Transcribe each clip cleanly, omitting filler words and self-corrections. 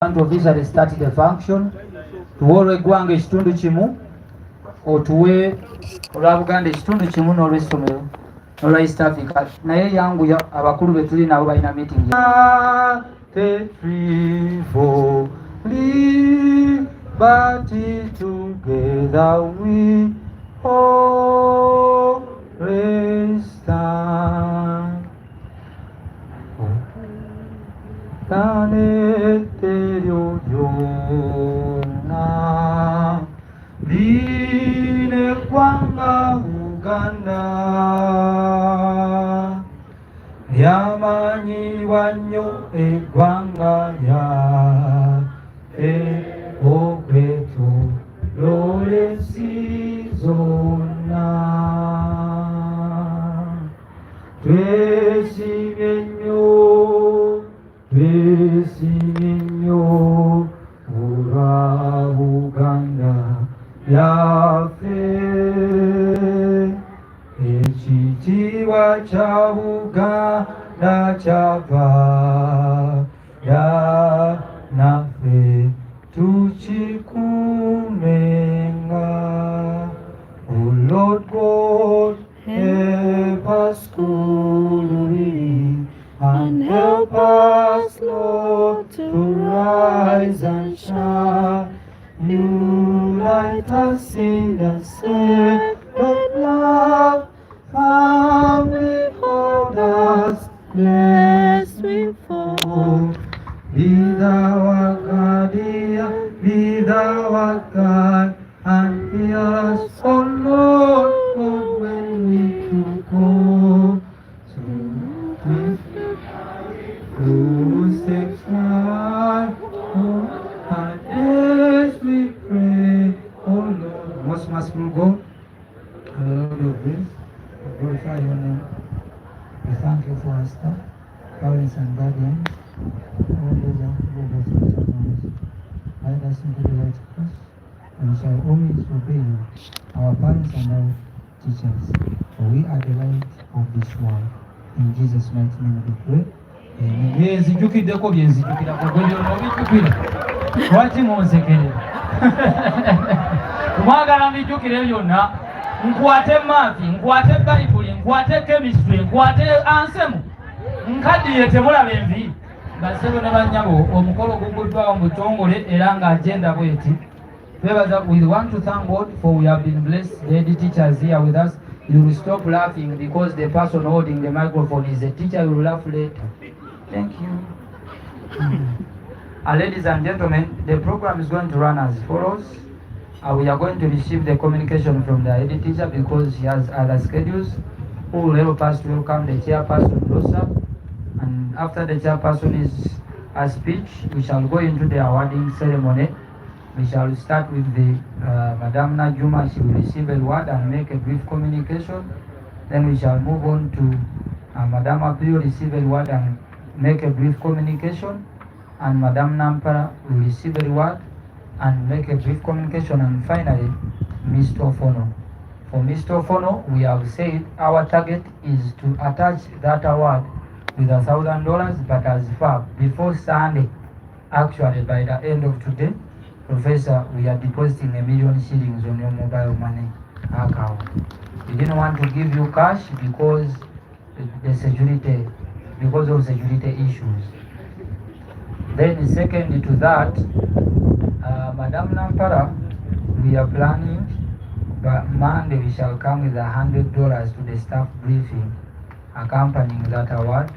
officially start the function. Tuwe olw'eggwanga ekitundu kimu otuwe olwa Buganda ekitundu kimu n'olw'essomero n'olwa East Africa. Naye yanguya abakulu be tuli nabo balina meeting. Free for liberty together we all stand. Tanetero yona Dine kwanga Uganda Yamanyi wanyo egwanga ya Ogweto Lore sizona Twesigenyo Besinyo ura Uganda yafe ekitiibwa kya Buganda kyava ya naffe tukikumenga. Oh Lord God, help us fully and help us, Lord, to rise and shine. You light us in the sacred love, family hold us, lest we fall. Be thou our guardian, be thou our guide, and hear us, O Lord, God, when we do go. Who sticks my and as we pray, oh Lord, most merciful God, Lord of grace, we glorify your name. We thank you for our staff, parents and guardians, all those are guide us into the right course, and we shall always obey you, our parents and our teachers, for we are the light of this world. In Jesus' mighty name we pray. Byenzijjukiddeko byenzijjukirako gwe byonna obijjukira lwaki munsekere mwagala mbijjukire byonna nkwate maafi nkwate bayibuli nkwate chemistry nkwate ansemu nkaddiye temulaba envi basebo ne bannyabo omukolo guguddwawo mu butongole era ng'agenda bweti twebaza. We want to thank God for we have been blessed. The head teachers here with us. You will stop laughing because the person holding the microphone is a teacher. You will laugh later. Thank you. Ladies and gentlemen, the program is going to run as follows. We are going to receive the communication from the head teacher because she has other schedules, who will help us to welcome the chairperson, Rosa. And after the chairperson is a speech, we shall go into the awarding ceremony. We shall start with the Madam Najuma. She will receive a word and make a brief communication. Then we shall move on to Madam Apio, receive a word and make a brief communication, and Madam Nampara will receive a word and make a brief communication, and finally Mr. Ofono. For Mr. Ofono, we have said our target is to attach that award with $1,000, but as far before Sunday, actually by the end of today, Professor, we are depositing $1 million shillings on your mobile money account. We didn't want to give you cash because of security issues. Then second to that, Madam Nampara, we are planning, but Monday we shall come with $100 to the staff briefing accompanying that award.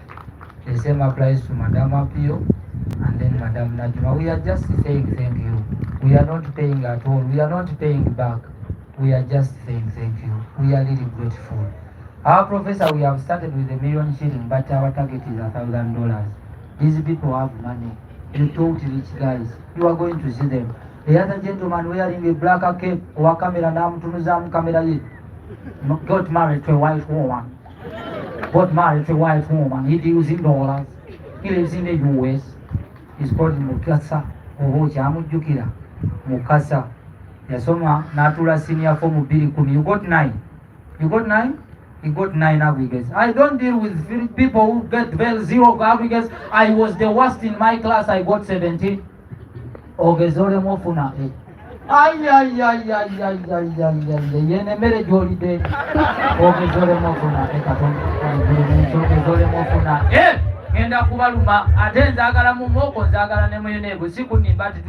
The same applies to Madam Apio and then Madam Najma. We are just saying thank you. We are not paying at all. We are not paying back. We are just saying thank you. We are really grateful. Our professor, we have started with $1 million shillings, but our target is $1,000. These people have money. You talk to rich guys. You are going to see them. The other gentleman wearing a black cape, or camera nam tunuzam camera got married to a white woman. Got married to a white woman. He deals in dollars. He lives in the US. He's called Mukasa. Mukasa. Mukasa. Yasoma Natura Senior for Lubiri. You got 9. You got 9? He got 9 aggregates. I don't deal with people who get 0 aggregates. I was the worst in my class. I got 17. ogezolemu ofuna yenemere gyolide ogezolemu ofuna ogezolemu ofuna genda kubaluma ate nzagala mu mooko nzagala ne muyoneebo sikunimba ati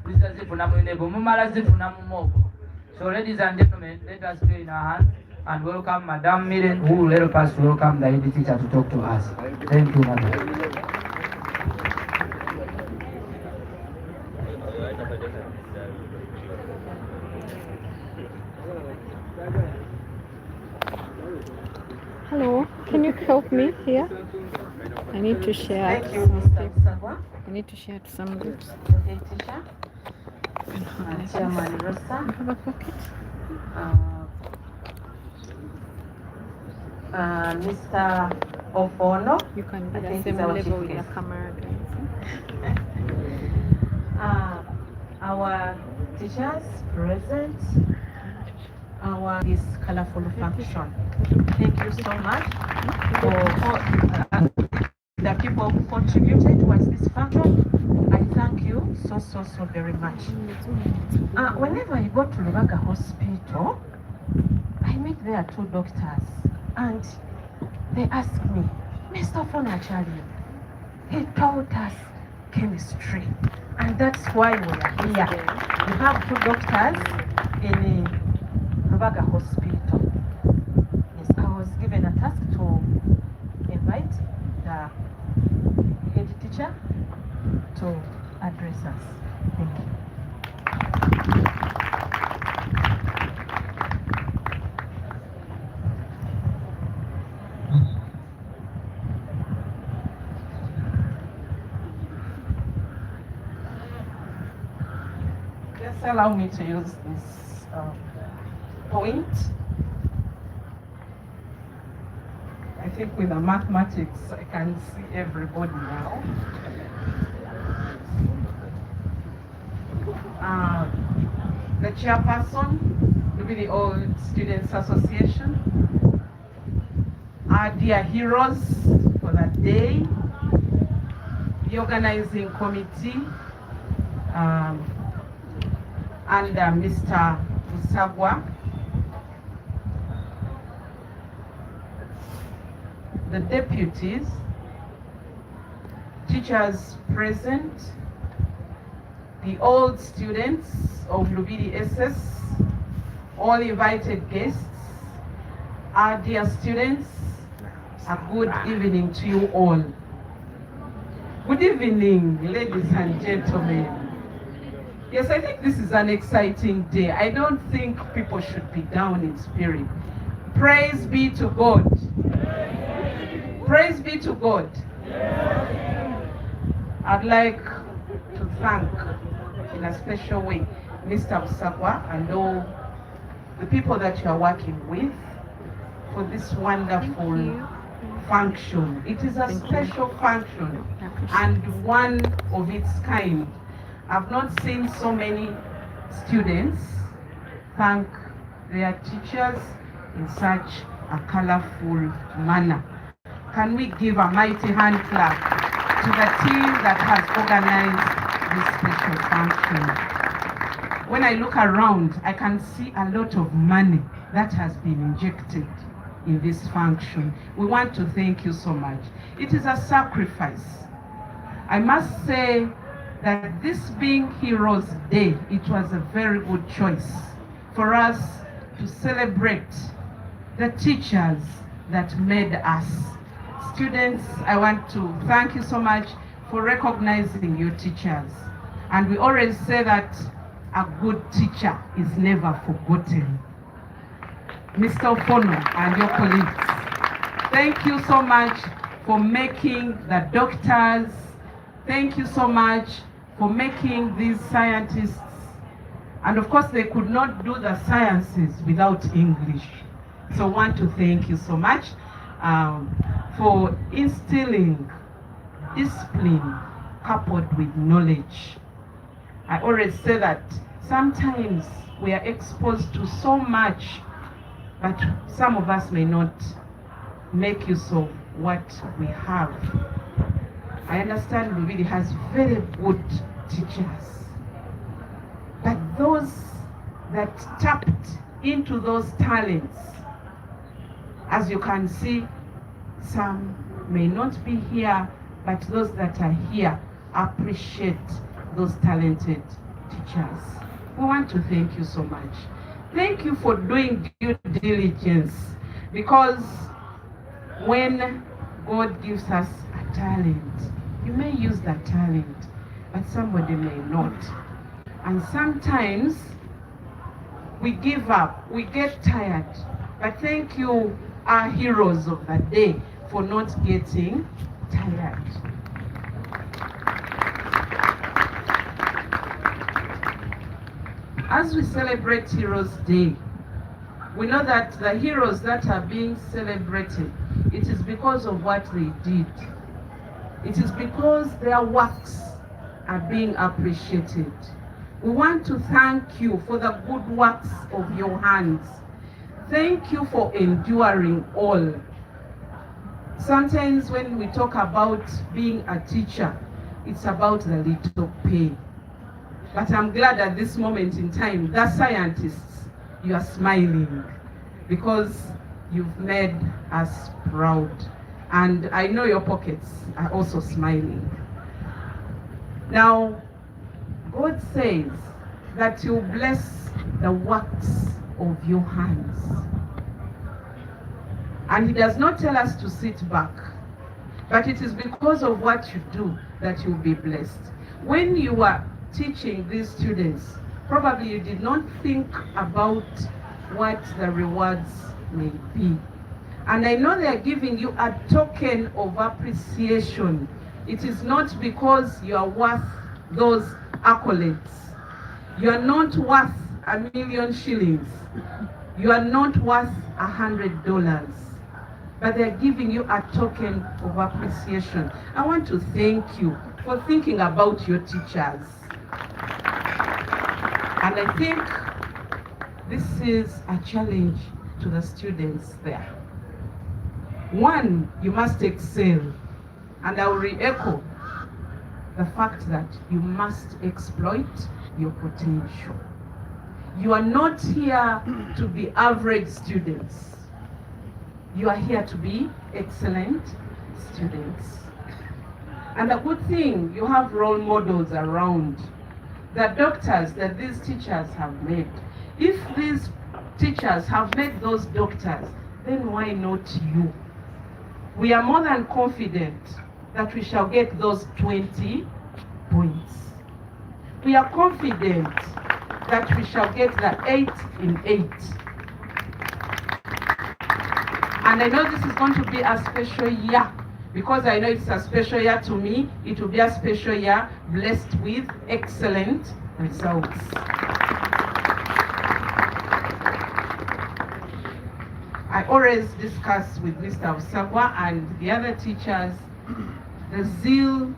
tuliza zifuna muyoneebo mumala zifuna mu mooko. So ladies and gentlemen, let us pray in our hands and welcome Madam Miren, who will help us to welcome the head teacher to talk to us. Thank you, Madam. Hello, can you help me here? I need to share. Thank you, Mr. Sagwa. I need to share to some groups. Okay, teacher. Chairman Rosa. You have a pocket? Mr. Ofono. You can be I the think same it's our level chief with your guest. camera, Our teachers present. This colorful function. Thank you so much for all the people who contributed towards this function. I thank you so very much. Whenever I go to Lubaga Hospital, I meet there 2 doctors and they ask me, Mr. Fonachari, he taught us chemistry and that's why we are here. We have 2 doctors in Lubaga Hospital. Yes, I was given a task to invite the head teacher to address us. Thank you. Just allow me to use this point. I think with the mathematics, I can see everybody now. The chairperson, Lubiri Old Students Association, our dear heroes for that day, the organizing committee, and Mr. Musagwa, the deputies, teachers present, the old students of Lubiri SS, all invited guests, our dear students, a good evening to you all. Good evening, ladies and gentlemen. Yes, I think this is an exciting day. I don't think people should be down in spirit. Praise be to God. Praise be to God. I'd like to thank in a special way Mr. Musagwa and all the people that you are working with for this wonderful function. It is a special function and one of its kind. I've not seen so many students thank their teachers in such a colorful manner. Can we give a mighty hand clap to the team that has organized this special function? When I look around, I can see a lot of money that has been injected in this function. We want to thank you so much. It is a sacrifice. I must say that this being Heroes Day, it was a very good choice for us to celebrate the teachers that made us. Students, I want to thank you so much for recognizing your teachers. And we always say that a good teacher is never forgotten. Mr. Ofono and your colleagues, thank you so much for making the doctors. Thank you so much for making these scientists. And of course, they could not do the sciences without English. So I want to thank you so much for instilling discipline coupled with knowledge. I always say that sometimes we are exposed to so much, but some of us may not make use of what we have. I understand Lubiri has very good teachers. those that tapped into those talents. As you can see, some may not be here, but those that are here appreciate those talented teachers. We want to thank you so much. Thank you for doing due diligence, because when God gives us a talent, you may use that talent, but somebody may not. And sometimes we give up, we get tired. But thank you, our heroes of that day, for not getting tired. As we celebrate Heroes Day, we know that the heroes that are being celebrated, it is because of what they did. It is because their works are being appreciated. We want to thank you for the good works of your hands. Thank you for enduring all. Sometimes when we talk about being a teacher, it's about the little pay. But I'm glad at this moment in time, the scientists, you are smiling because you've made us proud. And I know your pockets are also smiling. Now, God says that you bless the works of your hands. And he does not tell us to sit back, but it is because of what you do that you'll be blessed. When you are teaching these students, probably you did not think about what the rewards may be. And I know they are giving you a token of appreciation. It is not because you are worth those accolades. You are not worth $1,000,000 shillings. You are not worth $100. But they are giving you a token of appreciation. I want to thank you for thinking about your teachers. And I think this is a challenge to the students there. One, you must excel. And I will re-echo the fact that you must exploit your potential. You are not here to be average students. You are here to be excellent students. And a good thing, you have role models around. The doctors that these teachers have made. If these teachers have made those doctors, then why not you? We are more than confident that we shall get those 20 points. We are confident that we shall get the 8 in 8. And I know this is going to be a special year, because I know it's a special year to me. It will be a special year blessed with excellent results. I always discuss with Mr. Osagwa and the other teachers the zeal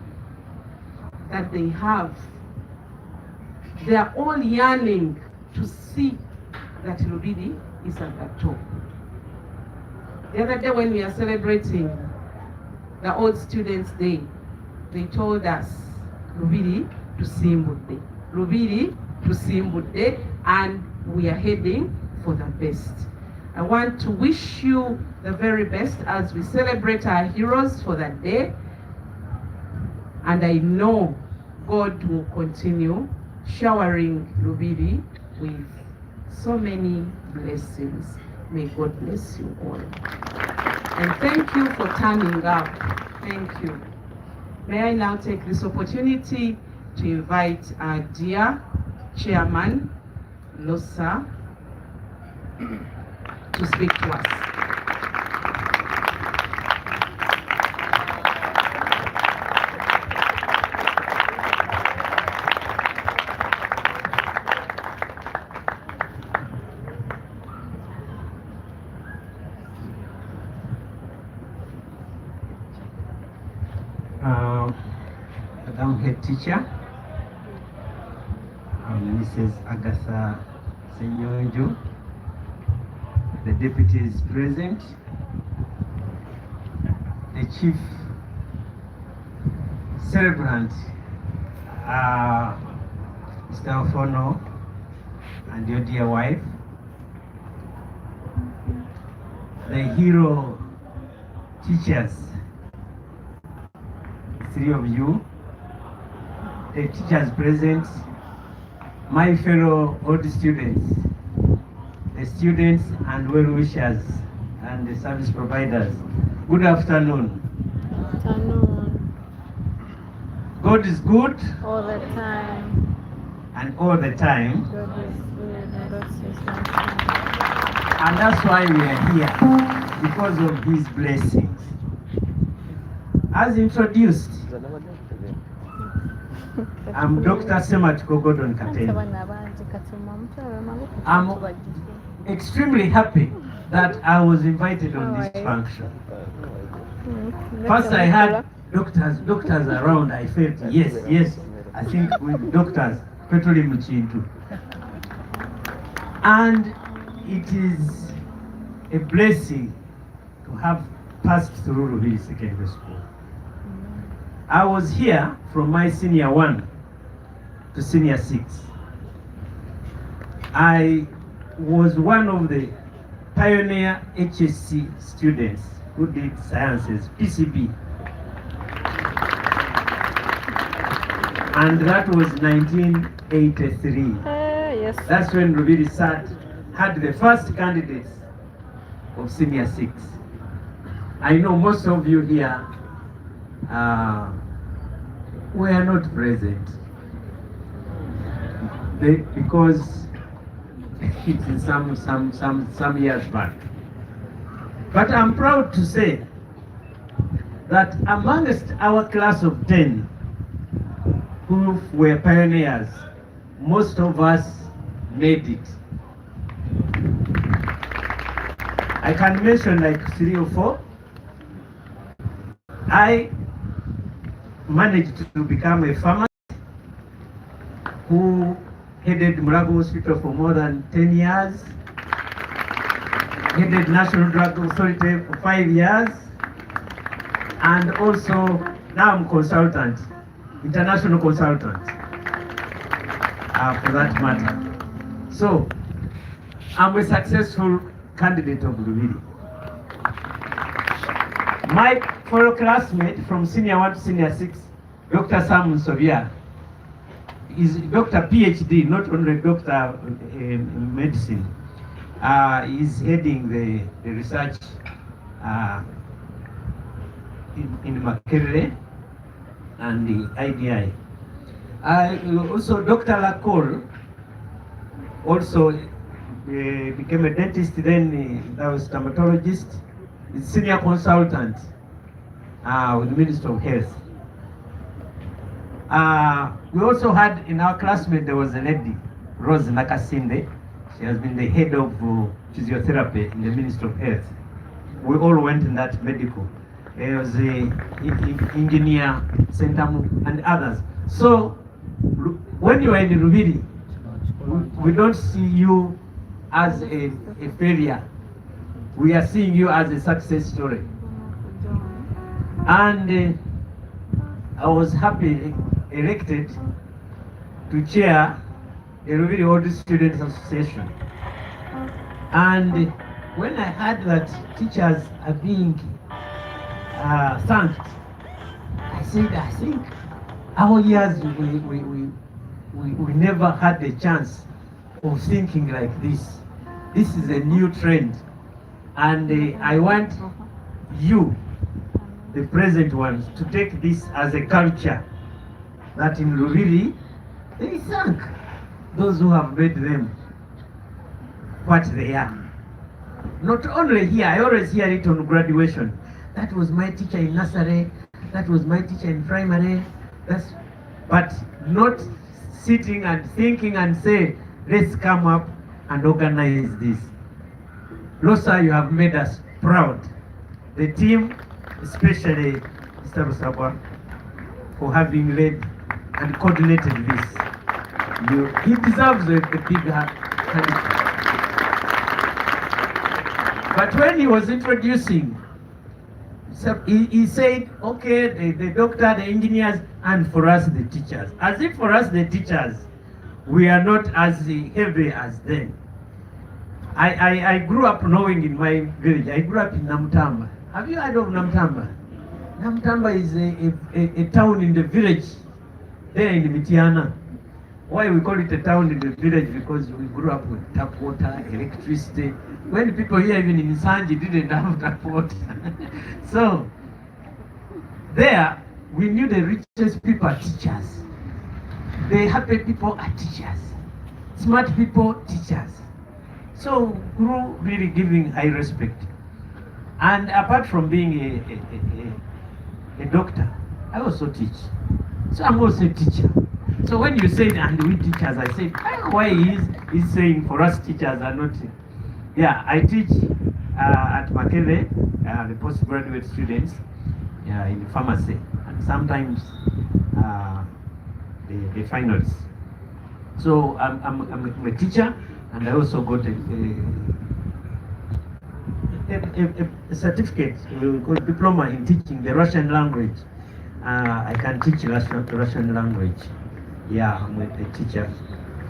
that they have. They are all yearning to see that Lubiri is at the top. The other day when we are celebrating the Old Students' Day, they told us, Lubiri to Simbudde, Lubiri to Simbudde, and we are heading for the best. I want to wish you the very best as we celebrate our heroes for that day. And I know God will continue showering Lubiri with so many blessings. May God bless you all. And thank you for turning up. Thank you. May I now take this opportunity to invite our dear Chairman, Losa, to speak to us. Madam Head Teacher, Mrs. Agatha Senyonjo, the deputies present, the chief celebrant, Mr. Ofono, and your dear wife, the hero teachers, 3 of you, the teachers present, my fellow old students, the students and well-wishers, and the service providers. Good afternoon. Afternoon. God is good, All the time. and all the time, God is good and God is nice. and that's why we are here, because of His blessings. As introduced, I'm Dr. Sematiko Gordon Kateni. I'm extremely happy that I was invited on this function. First I had doctors around. I felt, yes, I think with doctors, Petoli Muchintu. And it is a blessing to have passed through Lubiri Secondary School. I was here from my senior 1 to senior 6. I was one of the pioneer HSC students who did sciences, PCB. And that was 1983. Yes. That's when Lubiri had the first candidates of senior 6. I know most of you here were not present because it's some years back. But I'm proud to say that amongst our class of 10 who were pioneers, most of us made it. I can mention like 3 or 4. I managed to become a pharmacist who headed Murago Hospital for more than 10 years, headed National Drug Authority for 5 years, and also now I'm consultant, international consultant for that matter. So I'm a successful candidate of Lubiri. My fellow classmate from senior 1 to senior 6, Dr. Sam Sovia, is Dr. PhD, not only Doctor in medicine. Is heading the research in Makerere and the IDI. Also, Dr. Lacole also became a dentist, then I was dermatologist, is senior consultant with the Ministry of Health. We also had in our classmate, there was a lady, Rose Nakasinde. She has been the head of physiotherapy in the Ministry of Health. We all went in that medical. There was a engineer, Sentamu, and others. So when you are in Lubiri, we don't see you as a failure. We are seeing you as a success story. And I was happy elected to chair the Lubiri Old Students Association. And when I heard that teachers are being thanked, I said, I think our years we never had the chance of thinking like this. This is a new trend. And I want you, the present ones, to take this as a culture that in Lubiri, they thank those who have made them what they are. Not only here, I always hear it on graduation. That was my teacher in nursery, that was my teacher in primary, but not sitting and thinking and say, let's come up and organize this. Losa, you have made us proud. The team, especially Mr. Rusabwa, for having led and coordinated this. He deserves a big hand. But when he was introducing, he said, okay, the doctor, the engineers, and for us, the teachers. As if for us, the teachers, we are not as heavy as then. I grew up knowing in my village. I grew up in Namtamba. Have you heard of Namtamba? Namtamba is a town in the village there in Mitiana. Why we call it a town in the village? Because we grew up with tap water, electricity. When people here even in Sanji didn't have tap water. So there we knew the richest people are teachers. The happy people are teachers. Smart people, teachers. So grew really giving high respect. And apart from being a doctor, I also teach. So I'm also a teacher. So when you said, and we teachers, I said, why he's saying for us teachers are not. Yeah, I teach at Makele, the postgraduate students in pharmacy, and sometimes the finals. So I'm a teacher, and I also got a certificate, we call diploma in teaching the Russian language. I can teach Russian language. Yeah, I'm a teacher.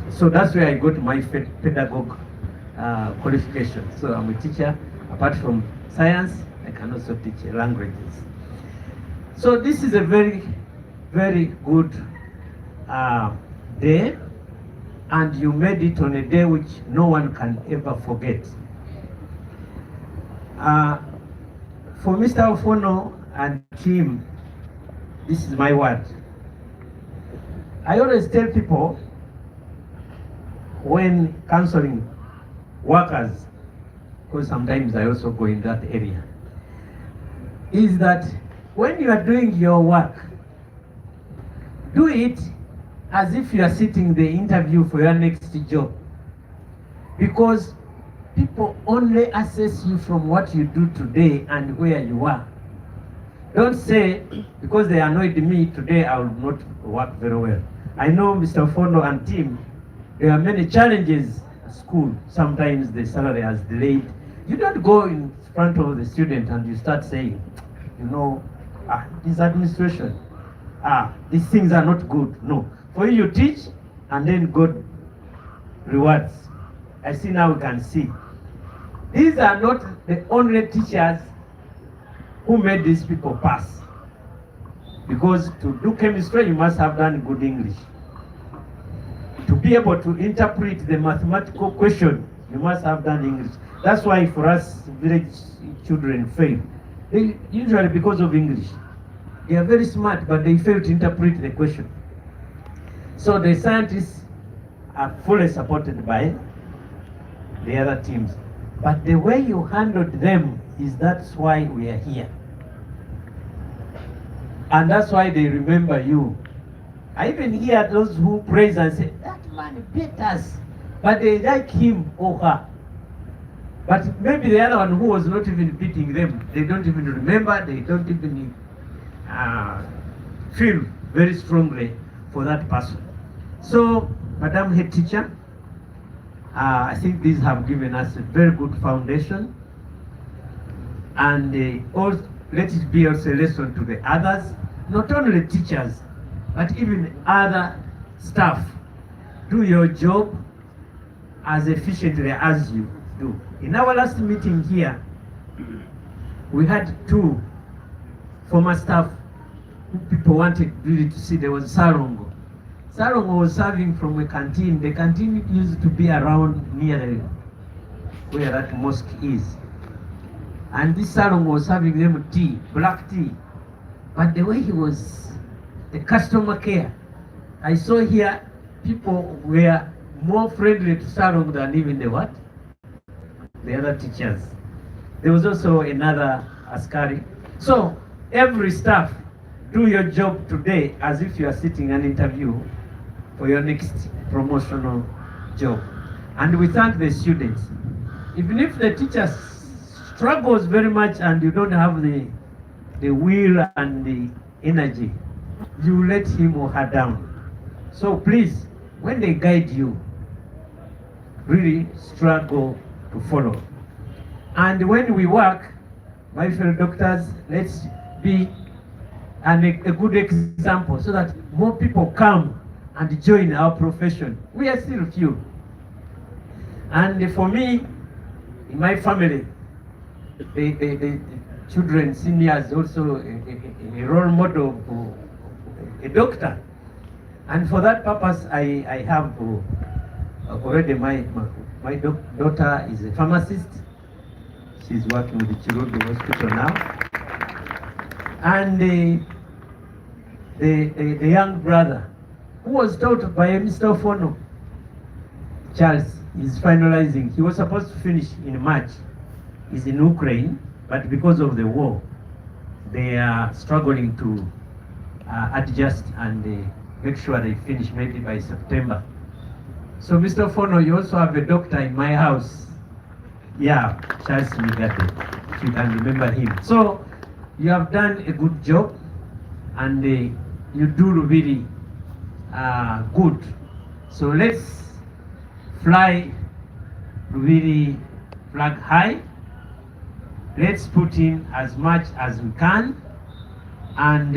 So that's where I got my pedagogue qualification. So I'm a teacher. Apart from science, I can also teach languages. So this is a very, very good day, and you made it on a day which no one can ever forget. For Mr. Ofono and team, this is my word. I always tell people when counseling workers, because sometimes I also go in that area, is that when you are doing your work, do it as if you are sitting the interview for your next job. Because people only assess you from what you do today and where you are. Don't say, because they annoyed me today, I will not work very well. I know Mr. Ofono and team, there are many challenges at school. Sometimes the salary has delayed. You don't go in front of the student and you start saying, you know, this administration, these things are not good. No. For you teach, and then God rewards. I see now we can see. These are not the only teachers who made these people pass. Because to do chemistry, you must have done good English. To be able to interpret the mathematical question, you must have done English. That's why for us, village children fail. They, usually because of English. They are very smart, but they fail to interpret the question. So the scientists are fully supported by the other teams. But the way you handled them is that's why we are here. And that's why they remember you. I even hear those who praise and say, that man beat us. But they like him or her. But maybe the other one who was not even beating them, they don't even remember, they don't even feel very strongly for that person. So, Madam Head Teacher, I think these have given us a very good foundation, and also, let it be also a lesson to the others, not only teachers, but even other staff. Do your job as efficiently as you do. In our last meeting here, we had 2 former staff who people wanted really to see. There was Sarongo. Sarongo was serving from a canteen. The canteen used to be around near where that mosque is. And this Sarongo was serving them tea, black tea. But the way he was, the customer care, I saw here people were more friendly to Sarongo than even the what? The other teachers. There was also another askari. So every staff, do your job today as if you are sitting an interview for your next promotional job. And we thank the students. Even if the teacher struggles very much and you don't have the will and the energy, you let him or her down. So please, when they guide you, really struggle to follow. And when we work, my fellow doctors, let's be a good example so that more people come and join our profession. We are still few. And for me, in my family, the children, seniors, also a role model for a doctor. And for that purpose, I have already my daughter is a pharmacist. She's working with the Children's Hospital now. And the young brother, who was taught by Mr. Ofono, Charles, is finalizing. He was supposed to finish in March. He's in Ukraine, but because of the war, they are struggling to adjust and make sure they finish maybe by September. So Mr. Ofono, you also have a doctor in my house. Yeah, Charles Migate, if you can remember him. So you have done a good job, and you do really good. So let's fly really flag high. Let's put in as much as we can, and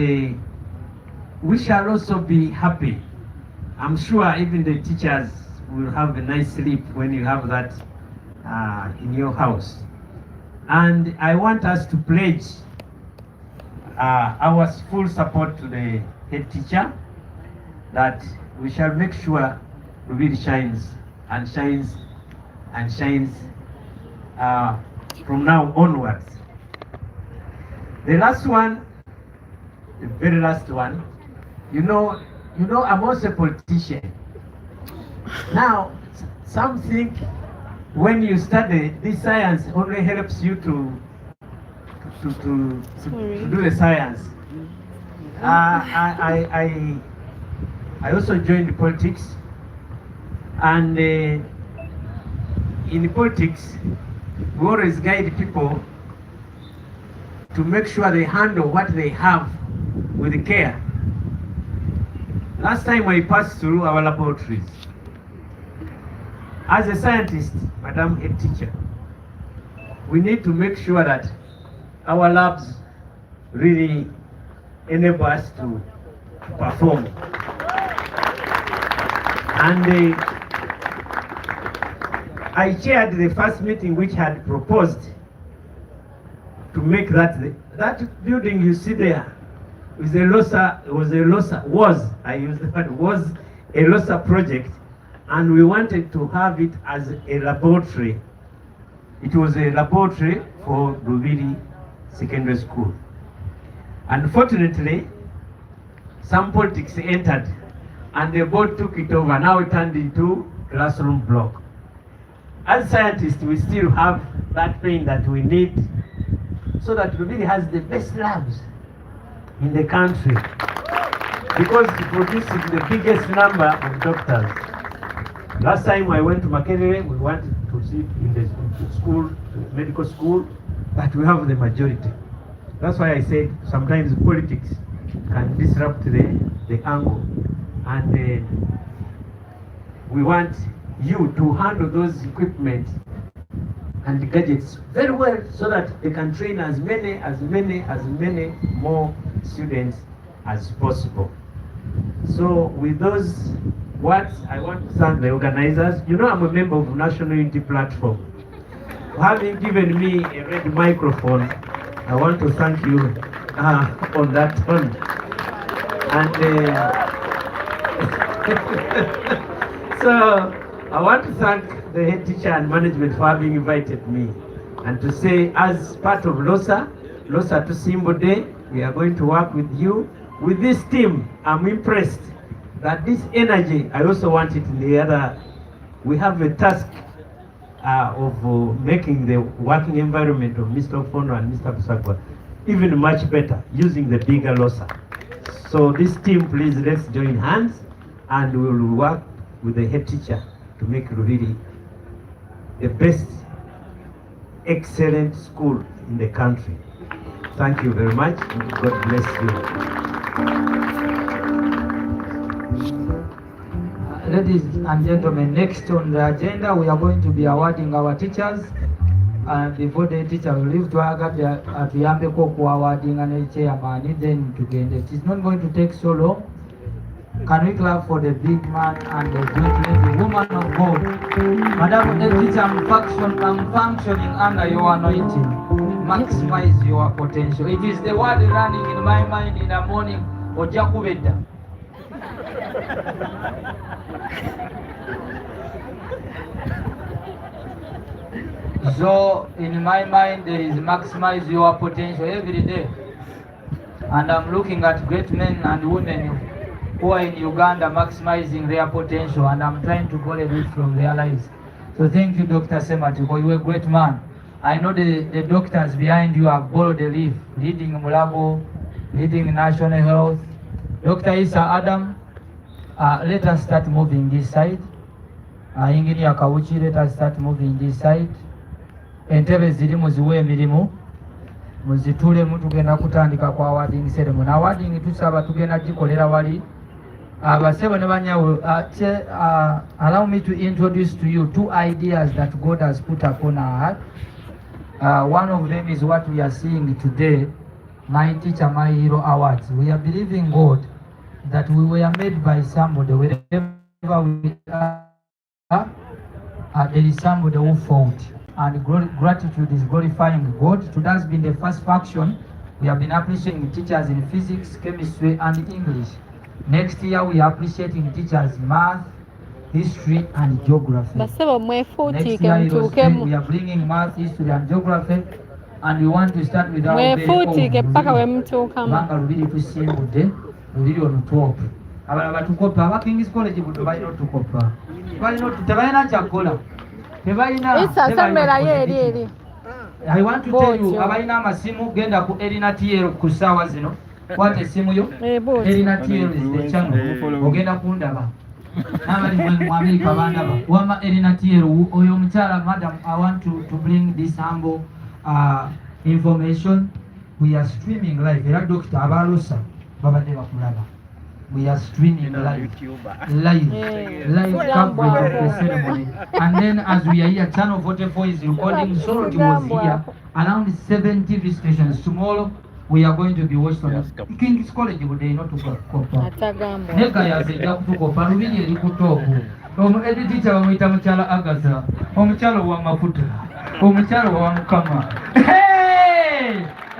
we shall also be happy. I'm sure even the teachers will have a nice sleep when you have that in your house. And I want us to pledge our full support to the head teacher, that we shall make sure Lubiri shines and shines and shines from now onwards. The last one, the very last one, you know, I'm also a politician. Now, some think when you study this science only helps you to do the science. I also joined politics, and in politics we always guide people to make sure they handle what they have with care. Last time I passed through our laboratories. As a scientist, Madam Head Teacher, we need to make sure that our labs really enable us to perform. And I chaired the first meeting which had proposed to make that building you see there was a LOSA project, and we wanted to have it as a laboratory. It was a laboratory for Lubiri Secondary School. Unfortunately, some politics entered and the board took it over. Now it turned into classroom block. As scientists, we still have that pain that we need so that Lubiri has the best labs in the country, because it produces the biggest number of doctors. Last time I went to Makerere, we wanted to sit in the school, medical school, but we have the majority. That's why I said sometimes politics can disrupt the angle, and we want you to handle those equipment and gadgets very well so that they can train as many more students as possible. So with those words, I want to thank the organizers. You know, I'm a member of National Unity Platform. Having given me a red microphone, I want to thank you on that one. And so I want to thank the head teacher and management for having invited me, and to say, as part of LOSA to Simbo Day, we are going to work with you. With this team, I'm impressed that this energy, I also want it in the other. We have a task of making the working environment of Mr. Ofono and Mr. Busakwa even much better using the bigger LOSA. So this team, please, let's join hands and we will work with the head teacher to make Lubiri the best, excellent school in the country. Thank you very much. God bless you. Ladies and gentlemen, next on the agenda, we are going to be awarding our teachers. And before the teacher will leave to awarding and chairman, then together. It is not going to take so long. Can we clap for the big man and the great lady, woman of God? Madam teacher, I'm functioning under your anointing. Maximize your potential. It is the word running in my mind in the morning. Ojakubeda. So in my mind there is maximize your potential every day. And I'm looking at great men and women who are in Uganda maximizing their potential, and I'm trying to borrow it from their lives. So thank you, Dr. Sematiko. You're a great man. I know the doctors behind you have borrowed a leaf, leading Mulabo, leading National Health. Dr. Isa Adam, let us start moving this side. Engineer Kawuchi, let us start moving this side. Entebe ziri muziwe emirimu. Muzitule mutugenda kutandika kwa awarding ceremony. Awarding tusaba tugenda gikolera wali. Basebo ne banyawo, allow me to introduce to you two ideas that God has put upon our heart. One of them is what we are seeing today, My Teacher, My Hero Awards. We are believing God that we were made by somebody. Wherever we are, there is somebody who fought. And gratitude is glorifying God. Today has been the first faction. We have been appreciating teachers in physics, chemistry, and English. Next year we are appreciating teachers math, history, and geography. Next year we are bringing math, history, and geography, and we want to start with our very own Lubiri tusimbude, Lubiri on top. Abala tukopa, wa King's College buto bali not tukopa. Bali not tebaina chakola. I want to tell you, abalina amasimu genda ku Erina TL ku sawa zino. What a simu yo? Erina TL is the channel. Ogenda kundaba. Nabali mwabili kabandaba. Wama Erina TL oyo mchala, madam, I want to bring this humble information. We are streaming live. Era Dr. Abalusa babade bakulaba. We are streaming live coverage of the ceremony. And then as we are here, Channel 44 is recording. Sorority was here, around 70 visitations. Tomorrow we are going to be watched on King's College today, not to Kopa. Neka ya seja kutukopa, Lubiri eri kutoku. Edi teacher wamwita mchala Agatha, omuchalo wa mafuta, omuchalo wa mukama. Hey!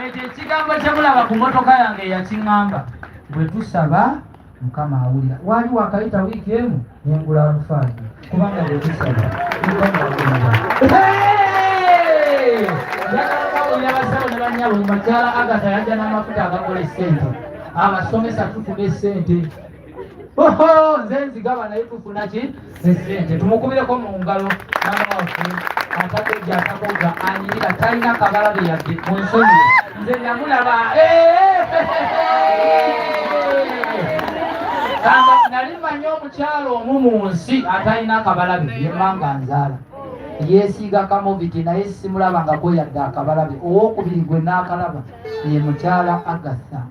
Ete chigamba chamulaba ku motoka yange ya chingamba. Bwe tusaba mukama awulira. Wali wakaita wiki emu yengula alufaaji kubanga bwetusaba mukama awulira. Yabasawo ne bannyabo mumakyala Agatha yajja n'amafuta agakola ssente. Abasomesa tufuna essente. Nze nzigaba naye tufuna ki? Essente. Tumukubireko mu ngalo n'amawaffe atakejja atakoga anyirira talina kabalabe yadde mu nsonyi. Nze namulaba. Kamba nalimanya omukyalo omu mu nsi atalina akabalabe yemmanga nzaala. Yeesiiga kamoviti naye simulabangako yadde akabalabe. Owokubiri gwe n'akalaba ye mukyala Agatha.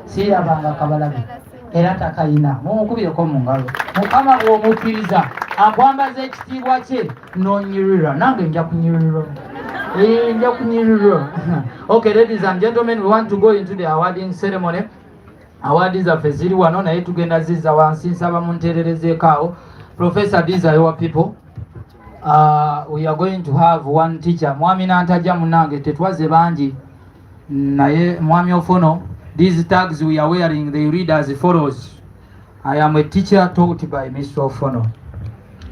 Siirabanga akabalabe era takayina. Mumukubireko mu ngalo. Mukama bw'omukkiriza akwambaza ekitiibwa kye n'onyirira. Nange nja kunyirira. Nja kunyirira. Okay, ladies and gentlemen, we want to go into the awarding ceremony. Awards zaffe ziri wano naye tugenda zizza wansi, nsaba munteererezeeko awo. Professor, these are your people. We are going to have one teacher. Mwami n'antajja munange tetwaze bangi naye Mwami Ofono. These tags we are wearing, they read as follows. I am a teacher taught by Mr. Ofono.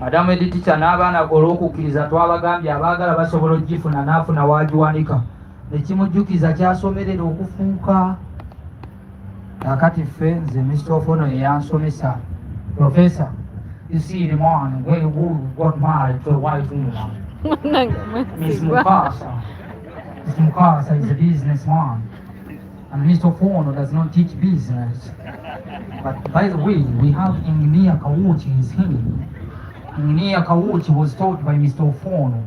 Madam edi teacher n'abaana olw'okukkiriza twabagambye abaagala basobola ogifuna n'afuna waagiwanika. Nekimujjukiza kyasomerera okufuuka. Akati ffe nze Mr. Ofono yansomesa. Professor, you see the man who got married to a white woman. Miss Mukasa. Miss Mukasa is a businessman. And Mr. Ofono does not teach business. But by the way, we have Engineer Kawuchi is here. Engineer Kawuchi was taught by Mr. Ofono.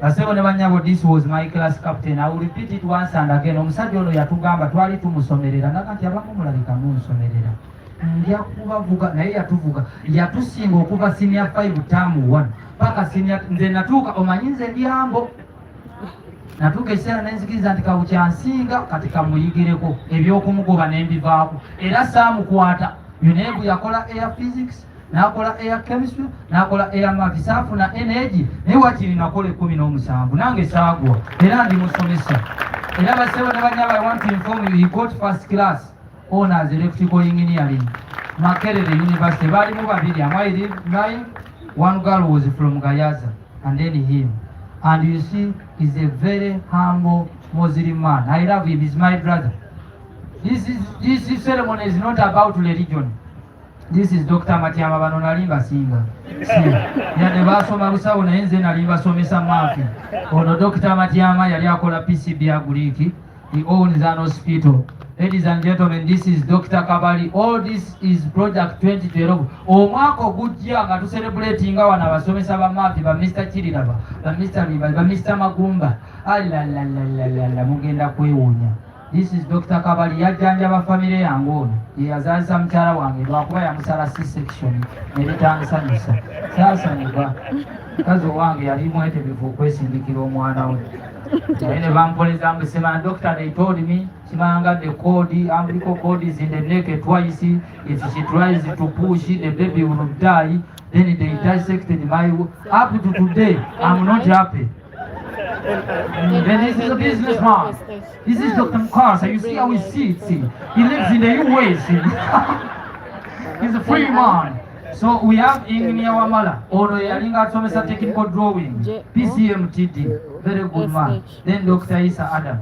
This was my class captain. I will repeat it once and again. Omusajja ono yatugamba twali tumusomerera nakati abamu mulabika munsomerera. Nja kubavuga naye yatuvuga. Yatusinga okuva senior 5 tamu 1 paka senior nze natuuka omanyi nze ndi ambo. Natuuka ekiseera nenzikiriza nti Kawuki ansinga kati kamuyigireko eby'okumugoba n'embivaako. Era saamukwata UNEB yakola air physics, nakola air chemistry, nakola air maths, saafuna energy, naye wakiri nakola 17 nange saagwa era ndi musomesa. Era basebo ne banyaba, I want to inform you, he got first class honors electrical engineering, Makerere University. Balimu babiri, am I lying? One girl was from Gayaza and then him. And you see, he's a very humble Muslim man. I love him, he's my brother. This ceremony is not about religion. This is Dr. Matiama Banonalimba Singa. Yade basoma busawo naye nze nali basomesa mafi. Ono Dr. Matiama yali akola PCB aguliki. He owns an hospital. Ladies and gentlemen, this is Dr. Kabali. All this is project 2012. Omwaka ogujja nga tucelebratinga wana basomesa ba mafi ba Mr. Chiriraba, ba Mr. Riba, ba Mr. Magumba. Alalalala mugenda kwewunya. This is Dr. Kabali yajjanjaba family yange ono. Yazaalisa mukyala wange lwakuba yamusala C-section nebitansanyusa. Saasanyuka. Mukazi wange yali mwetegefu okwesindikira omwana we. Naye ne bampoleza mbusema, doctor, they told me Chimanga the code, umbilical cord is in the neck twice. If she tries to push, the baby will die. Then they dissected my... Up to today, I'm not happy. Then this is a businessman. This is Dr. Mukasa. You see how he sits. He lives in the US. He's a free man. So we have Engineer Wamala. Ono yalinga somesa technical drawing. PCMTD. Very good man. Then Dr. Isa Adam.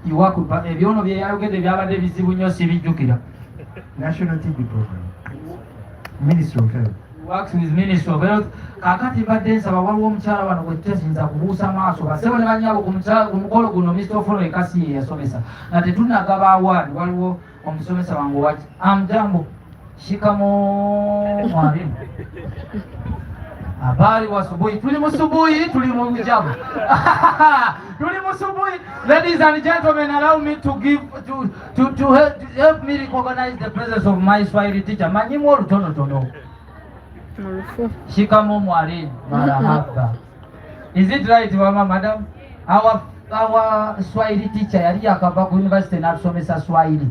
You work with ebyono bye yayogedde byabadde bizibu nnyo sibijjukira. National TB program. Ministry of Health. Works with Ministry of Health. Kakati badde nsaba waliwo omukyala wano gwe tesinza kubuusa maaso basebo ne bannyabo ku mukolo guno Mr. Ofono ekasi ye yasomesa na tetunagaba awaadi. Waliwo omusomesa wange wati amjambo shikamo mwalimu habari wa asubuhi. Tuli musubuhi, tuli mujabu. Tuli musubuhi. Ladies and gentlemen, allow me to give to help me recognize the presence of my Swahili teacher. Manyimu olutono tono. Shikamo mwalimu, marahaba. Is it right, mama, madam? Our Swahili teacher yali akava ku university n'atusomesa Swahili.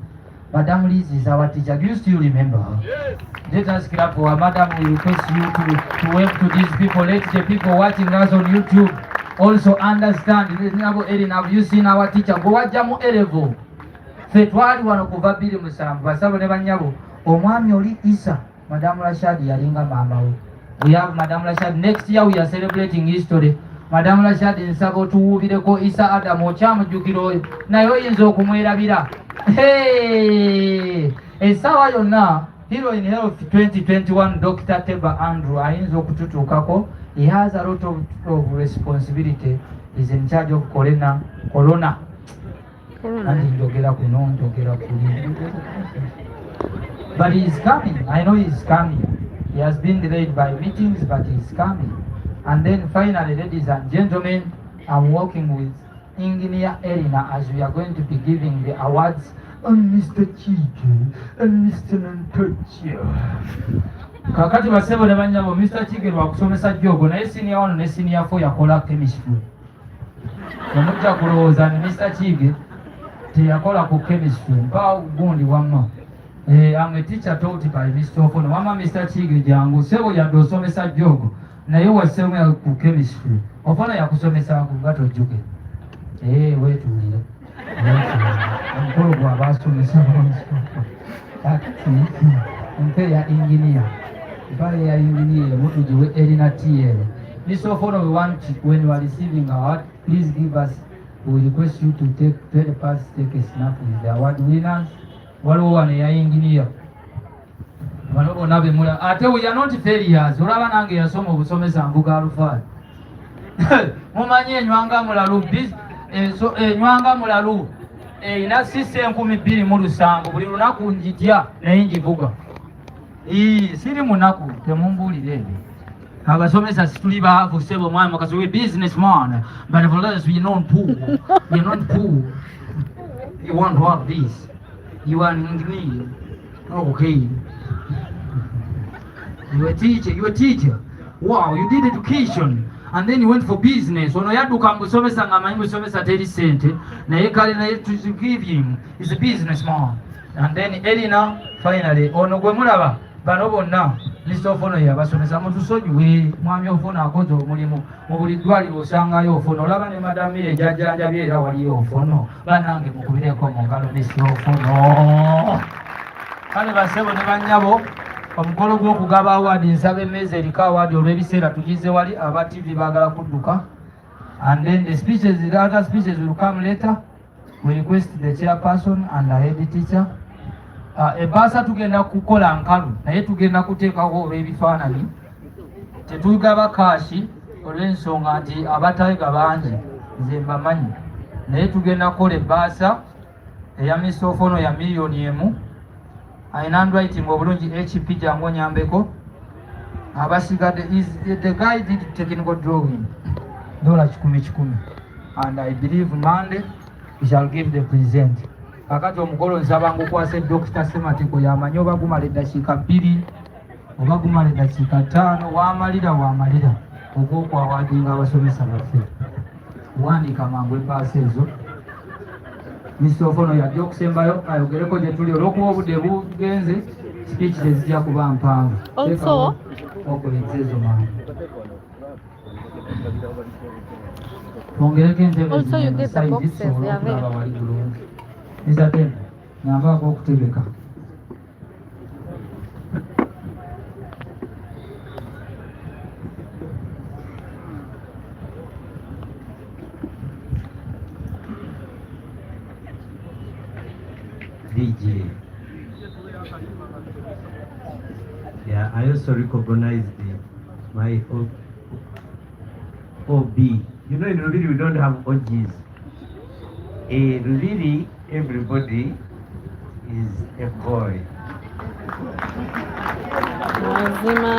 Madam Liz is our teacher. Do you still remember her? Yes. Let us clap for her. Madam, we request you to wave to these people. Let the people watching us on YouTube also understand. Have you seen our teacher? Go wajamu elevo. Fetwali wano kuva bili musambu. Basabo ne banyabo. Omwami oli Isa. Madam Rashad yalinga mama we. We have Madam Rashad. Next year we are celebrating history. Madam Rashad nsabo tuwubireko Isa Adam okyamujjukira oyo. Naye oyinza okumwerabira. Hey! Esawa yonna Hero in Health 2021 Dr. Teba Andrew ayinza okututuukako. He has a lot of responsibility. He's in charge of corona. And njogera kuno njogera kuli. But he is coming. I know he is coming. He has been delayed by meetings, but he is coming. And then finally, ladies and gentlemen, I'm working with Engineer Elina as we are going to be giving the awards on Mr. Chige and Mr. Nantochia. Kakati basebo ne banyabo Mr. Chige lwakusomesa jogo naye senior 1 ne senior 4 yakola chemistry. Omujja kulowooza ne Mr. Chige teyakola ku chemistry mpa gundi wamma. I'm a teacher taught by Mr. Ofono. Wama Mr. Chige jangu sebo yandosomesa jogo naye wasomera ku chemistry. Ofono yakusomesa ku gato juge. Wetuulire. Omukolo gw'abaasomesa mpe ya engineer. Mpale ya engineer mutugiwe Elina TL. Mr. Ofono, we want when you are receiving award, please give us. We request you to help us take a snap with the award winners. Waliwo wano ya engineer. Bano bonna bemula. Ate we are not failures. Olaba nange yasoma obusomesa mbuga alufaali. Mumanyi enywanga mulalu enywanga mulalu ina sise 2007 buli lunaku njitya naye njivuga. Siri munaku temumbulire ebyo. Abasomesa situli baavu sebo mwami because we businessman, but for us we not poor. We not poor. You want to have this. You are an engineer. Okay. You a teacher. Wow, you did education. And then you went for business. Ono yaduka musomesa ngamanyi musomesa teri sente. Na ye kale na to give him. He's a businessman. And then Elina finally ono gwe mulaba bano bonna Mr. Ofono yabasomesa mutusonyiwe mwami Ofono akoze omulimu mu buli ddwaliro osangayo Ofono olaba ne madamu ejajjanjabye era waliyo Ofono banange mukubireko mu ngalo Mr. Ofono kale basebo ne bannyabo omukolo gw'okugaba awadi nsaba emmeeza eriko awadi olw'ebiseera tugize wali aba TV baagala kudduka and then the other speeches will come later. We request the chairperson and the head teacher. Ebbaasa tugenda kukola nkalu naye tugenda kuteekawo olw'ebifaananyi tetugaba kaashi olw'ensonga nti abatayega bangi nze mbamanyi naye tugenda kukola ebbaasa eya Mr. Ofono ya $1,000,000 ayina handwriting obulungi HP jangu onyambeko abasigadde the guy did technical drawing $10,000 and I believe Monday we shall give the present. Kakati omukolo nsaba ngukwase Dr. Sematiko yamanyi oba gumala eddakiika 2 oba gumala eddakiika 5 wamalira ogw'okwawadinga abasomesa baffe wandiika mangu ebbaasa ezo. Mr. Ofono yajja okusembayo ayogereko gye tuli olw'okuba obudde bugenze speech tezijja kuba mpanvu Also, okoledde ezo mangu twongereko entebe Also, you get the boxes, they are there. wali bulungi izate nyambaako okutegeka DJ. Yeah, I also recognize my OB. You know, in Lubiri we don't have OGs. In Lubiri, everybody is a boy. Mazima.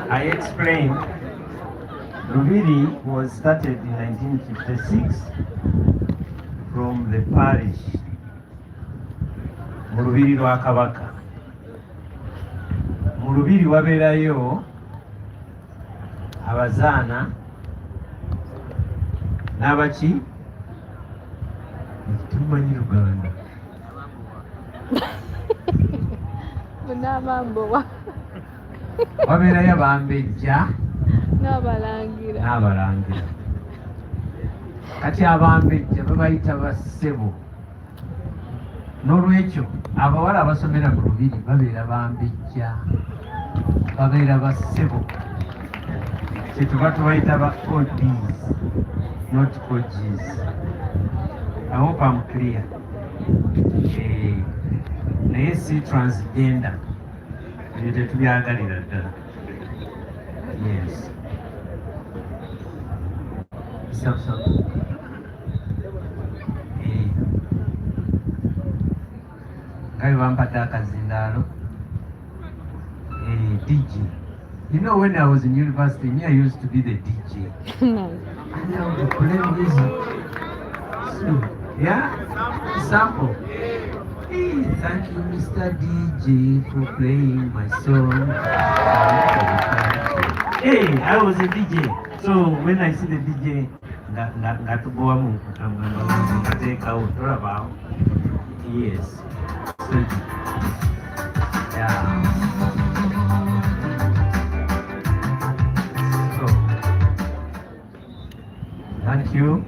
I explained, Lubiri was started in 1956 from the parish, mu Lubiri lwa Kabaka. Mu Lubiri wabeerayo abazaana n'abaki tumanyi Luganda Bunabambowa. wabeerayo abambejja N'abalangira. n'abalangira. Kati abambejja babayita bassebo, n'olwekyo abawala abasomera mu Lubiri babeera bambejja, babeera bassebo. Kyetuba tubayita ba ODs, not OGs. I hope I'm clear. Naye si transgender, ebyo tetubyagalira ddala. Yes. Stop. Ngayo bampadde akazindaalo. DJ. You know, when I was in university, me, I used to be the DJ. And I would play music. So, yeah? Sample. Hey, thank you, Mr. DJ, for playing my song. Hey, I was a DJ. So when I see the DJ, got to go on, I'm going to take out about. Yes. So, yeah. Thank you.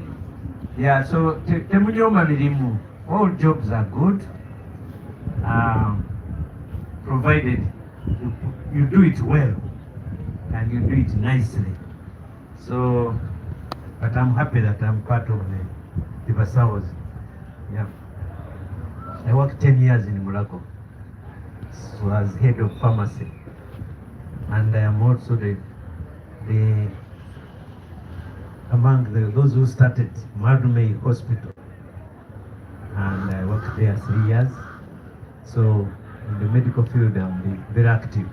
Yeah, so temunyoma mirimu. All jobs are good, provided you do it well and you do it nicely. So, but I'm happy that I'm part of the Basawas. Yeah. I worked 10 years in Morocco. So as head of pharmacy, and I am also among those who started Alumni Hospital, and I worked there 3 years. So in the medical field, I'm very active.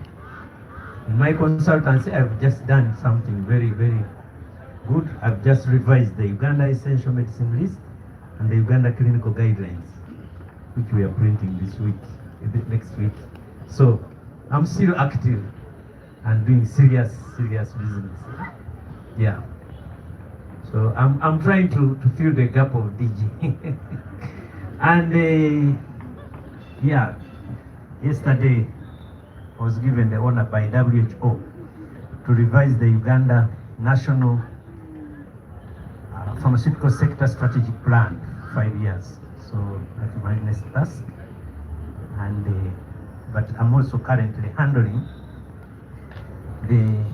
In my consultancy, I've just done something very, very good. I've just revised the Uganda Essential Medicine List and the Uganda Clinical Guidelines, which we are printing this week, next week. So I'm still active and doing serious business. Yeah. So I'm trying to fill the gap of DJ. And yeah, yesterday I was given the honor by WHO to revise the Uganda National Pharmaceutical Sector Strategic Plan, 5 years. So that's my next task. And but I'm also currently handling the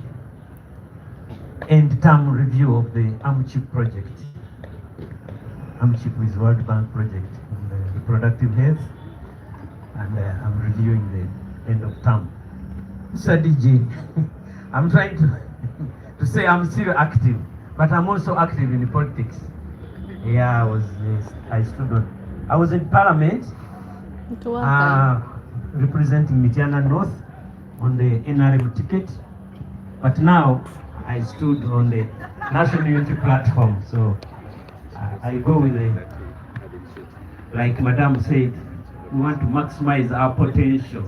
end term review of the AMCHIP project. AMCHIP is World Bank project on the reproductive health, and I'm reviewing the end of term. So DJ, I'm trying to say I'm still active, but I'm also active in politics. Yeah, I was in Parliament representing Mityana North on the NRM ticket, but now I stood on the National Unity Platform. So I go with it. Like Madam said, we want to maximize our potential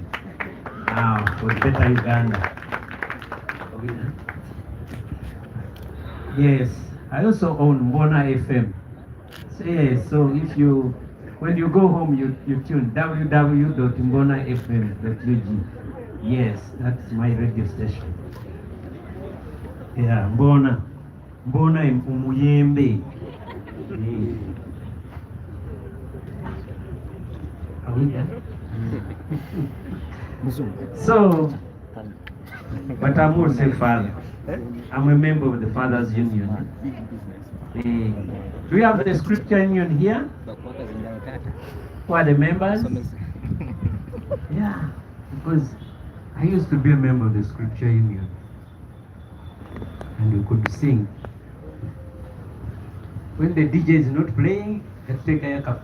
for better Uganda. Yes, I also own Mbona FM. So when you go home, you tune www.mbonafm.ug. Yes, that's my radio station. Yeah, Mbona Umuyembe. So, but I'm also a father. I'm a member of the Fathers Union. Do we have the Scripture Union here? Who are the members? Yeah, because I used to be a member of the Scripture Union. And we could sing. When the DJ is not playing, let's take a cup.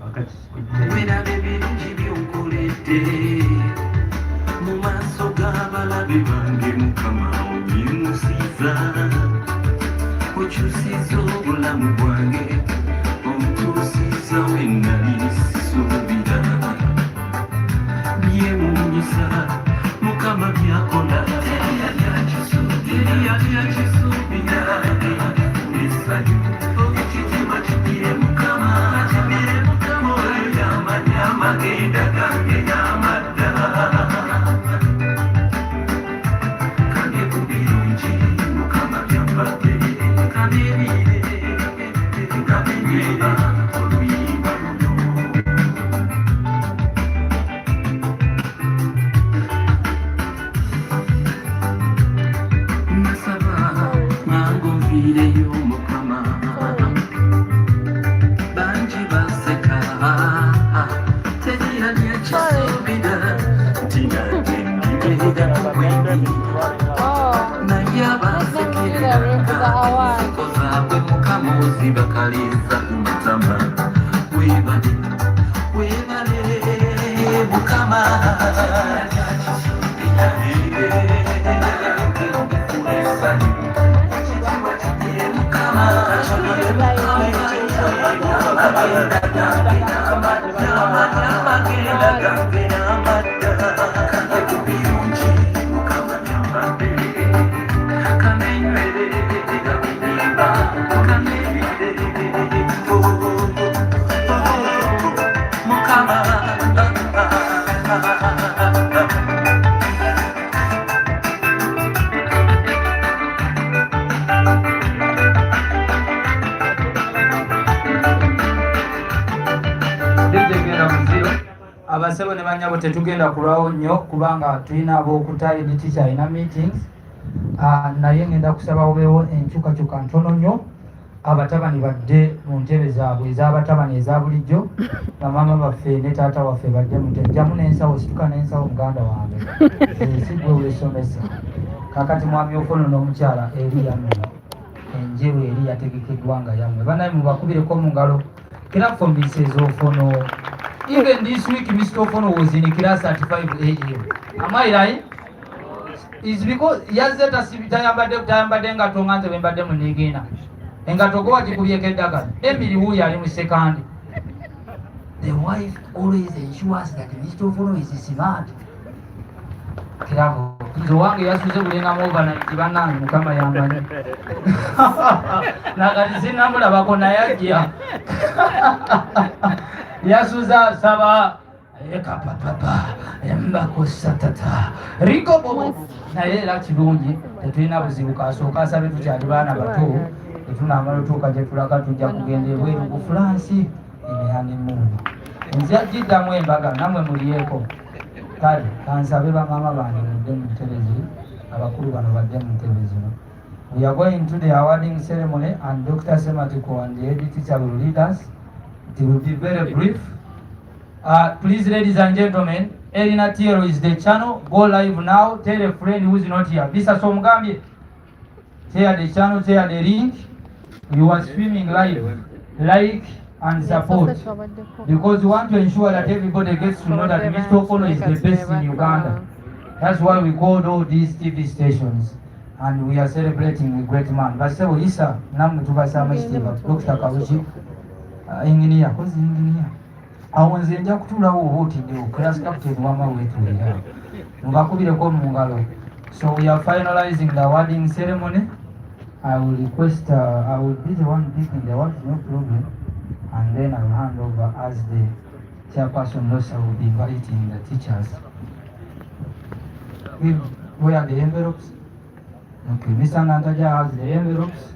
Abasebo ne banyabo tetugenda kulwawo nnyo kubanga tulina ab'okuta editicha ina meetings. Naye ngenda kusaba obeewo enkyukakyuka ntono nnyo abatabani badde mu ntebe zaabwe ez'abatabani eza bulijjo, bamaama baffe ne taata waffe badde mu ntebe. Jamu n'ensawo, situka n'ensawo muganda wange si gwe weesomesa. Kakati mwami Ofono n'omukyala eri yammwe enjeru eri yategekeddwa nga yammwe. Bannaye mubakubireko mu ngalo. Clap for Mrs. Ofono. Even this week, Mr. Ofono was in class at 5 a.m. Am I right? It's because yazeta tayambadde nga tonganze bembadde mu negena. Engatogowa gikubyeko eddagala. Emily wuyo ali mu second. The wife always ensures that Mr. Ofono is smart. Kirabo. Nzo wange yasuze bulenga overnight bannange Mukama yambanyi. Nakati sinnamulabako naye ajja. yasuza saba ekapapapa embako satata riko bobo naye era kirungi tetulina buzibu kasooka asabe tukyali baana bato tetunamala otuuka gye tulaga tujja kugenda ebweru ku Fulansi emihanimuunu nze agiddamu embaga namwe mulyeko kale kansabe bamaama bange mudde mu ntebe ziri abakulu bano badde mu ntebe zino. We are going to the awarding ceremony and Dr. Sematiko and the head teacher will lead us. It will be very brief. Please, ladies and gentlemen, Elina Tiero is the channel. Go live now. Tell a friend who is not here. Mr. Somgambi, share the channel, share the link. You are streaming live. Like and support. Because we want to ensure that everybody gets to know that Mr. Ofono is the best in Uganda. That's why we called all these TV stations. And we are celebrating a great man. Basebo Isa, namu tubasama Steve, Dr. Kabuchi, engineer, who's the engineer? Awanze nja kutulawo obutiddewo class captain wama wetuulira ngakubireko mu ngalo. So we are finalizing the awarding ceremony. I will request, I will be the one picking the awards, no problem. And then I will hand over as the chairperson also will be inviting the teachers. Where are the envelopes? Okay, Mr. Nantaja has the envelopes,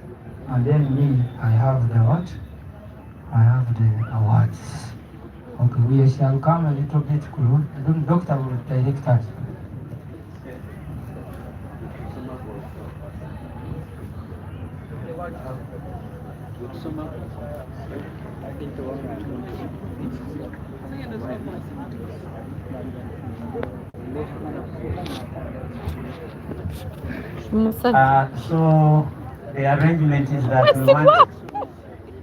and then me, I have the what? I have the awards. Okay, we shall come a little bit close. The doctor will direct us. So the arrangement is that we want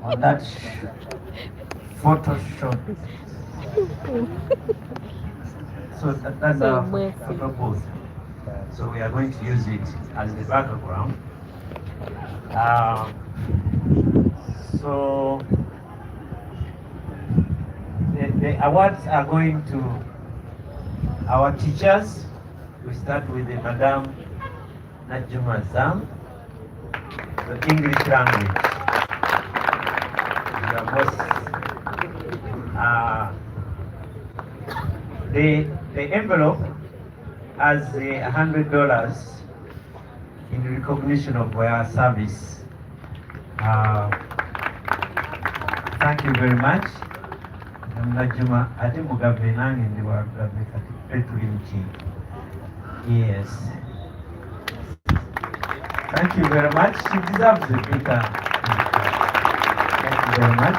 on that photo shot. So that's our proposal. So we are going to use it as the background. So the awards are going to our teachers. We start with the Madam Najuma Zam, the English language. The envelope has $100 in recognition of our service. Thank you very much. Najuma ate mugabe nange ndi wagabe kati tuli mki. Yes. Thank you very much. She deserves the bigger. Thank you very much.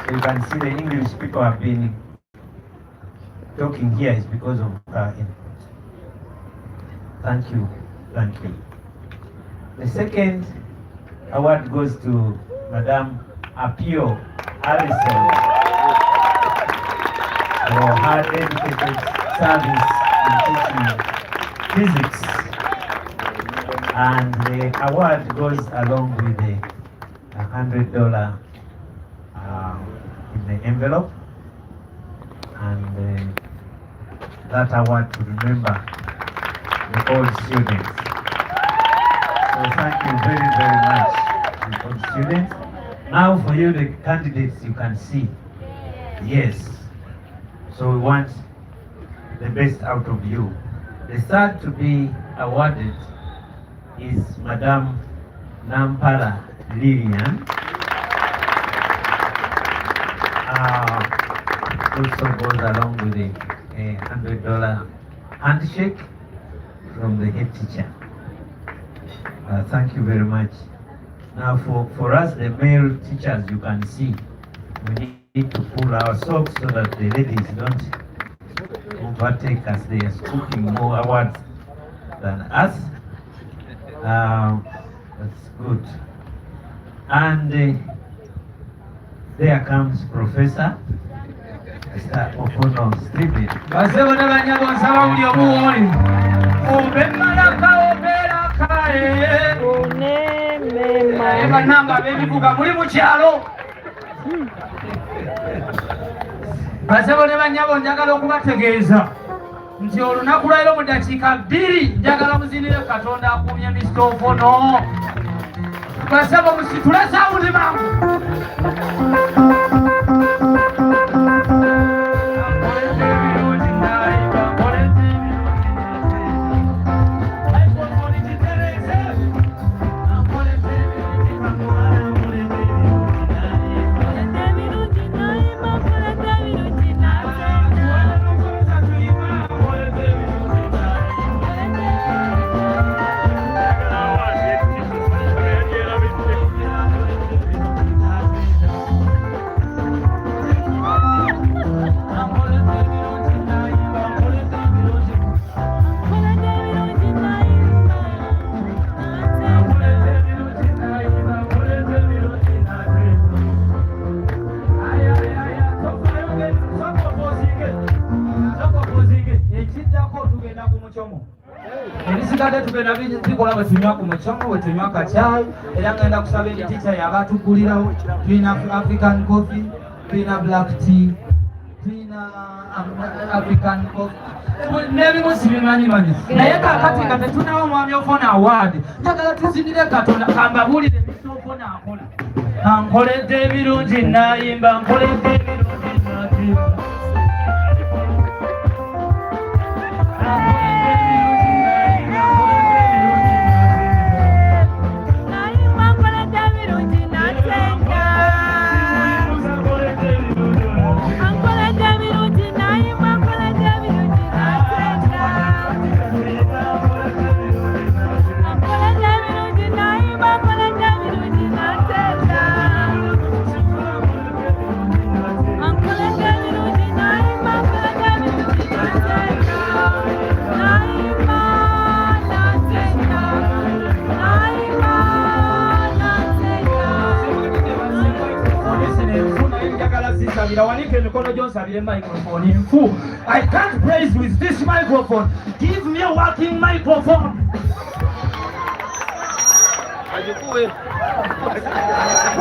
So you can see the English people have been talking here is because of her input. Thank you. Thank you. The second award goes to Madame Apio Harrison for her dedicated service in teaching physics. And the award goes along with the $100 in the envelope, and that award to remember the old students. So thank you very, very much, the old students. Now for you, the candidates, you can see. Yes. So we want the best out of you. The third to be awarded is Madame Nampala Lilian. Also goes along with a $100 handshake from the head teacher. Thank you very much. Now for us, the male teachers, you can see, we need to pull our socks so that the ladies don't overtake us. They are scooping more awards than us. That's good. And there comes Professor Mr. Ofono Stephen. Basebo ne banyabo nsaba buli omuwoli. Obemalaka oberakae. Onemema. Eba namba bebivuga muli mu kyalo. Basebo ne banyabo njagala okubategeeza nti olunaku lwaliro mu dakiika 2 njagala muzinire Katonda akumye Mr. Ofono. Basebo musitule sawundi mangu. ekiddako tugenda ku mucomo ebisigadde tugenda bikola bwe tunywa ku mucomo bwe tunywa kacaayi era ngenda kusaba editica yabatugulirawo tulina African coffee tulina black tea tulina African coffee n'ebimu sibimanyimanyi naye kakati nga tetunawo omwami Ofono award njagala tuzinire Katonda kambabuulire Mr. Ofono akola ankoledde ebirungi nayimba nkoledde ebirungi natimba microphone. I can't praise with this microphone. Give me a working microphone.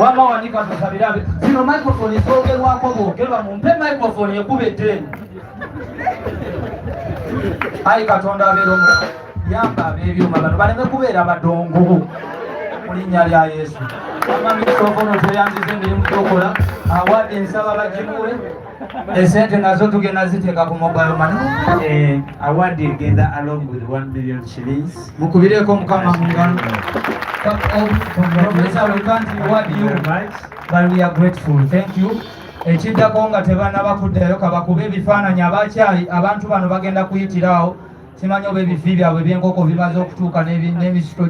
Wama wanika tusabirabe. Zino microphone isogerwako bogerwa mumpe microphone yekube 10. Ai Katonda abeera yamba abeebyuma bano baleme kubeera badongo mu linnya lya Yesu. Amami Ofono tuyanzize emirimu gyokola awadi ensaba bagimuwe esente nazo tugenda ziteeka ku mobile money. Award egenda along with 1 million shillings. Mukubireko mukama mu ngalo. Professor, we can't reward you, but we are grateful. Thank you. Ekiddako nga tebanaba kuddayo kabakube ebifaananyi abakyayi abantu bano bagenda kuyitirawo simanyi oba ebifi byabwe by'enkoko bimaze okutuuka n'emisito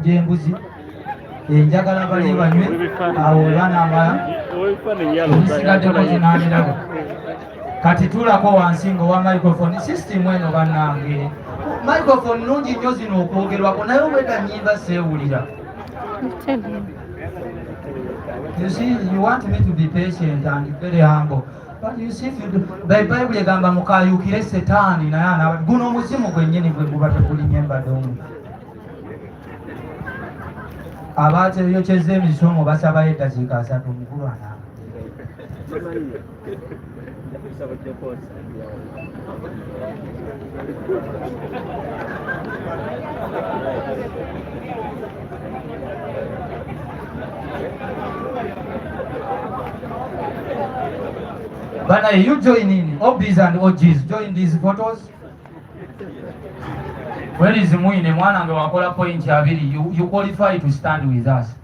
gy'embuzi. Njagala bali banywe awo banamala ebisigaddeko zinaabirabo kati tuulako wansi ng'owa microphone system eno bannange microphone nungi nnyo zino okwogerwako naye obwedda nnyimba seewulira. You see, you want me to be patient and very humble. But you see, if you do, by Bible egamba mukayukire Setaani naye anaaba guno omuzimu gwennyini gwe guba tegulinye embadongo. Abateyokyeza emisomo basabayo eddakiika 3 omukulu anaaba. But you join in, OBs and OGs, join these photos. Where is Mwine? Mwana nge wakola point abiri, you qualify to stand with us.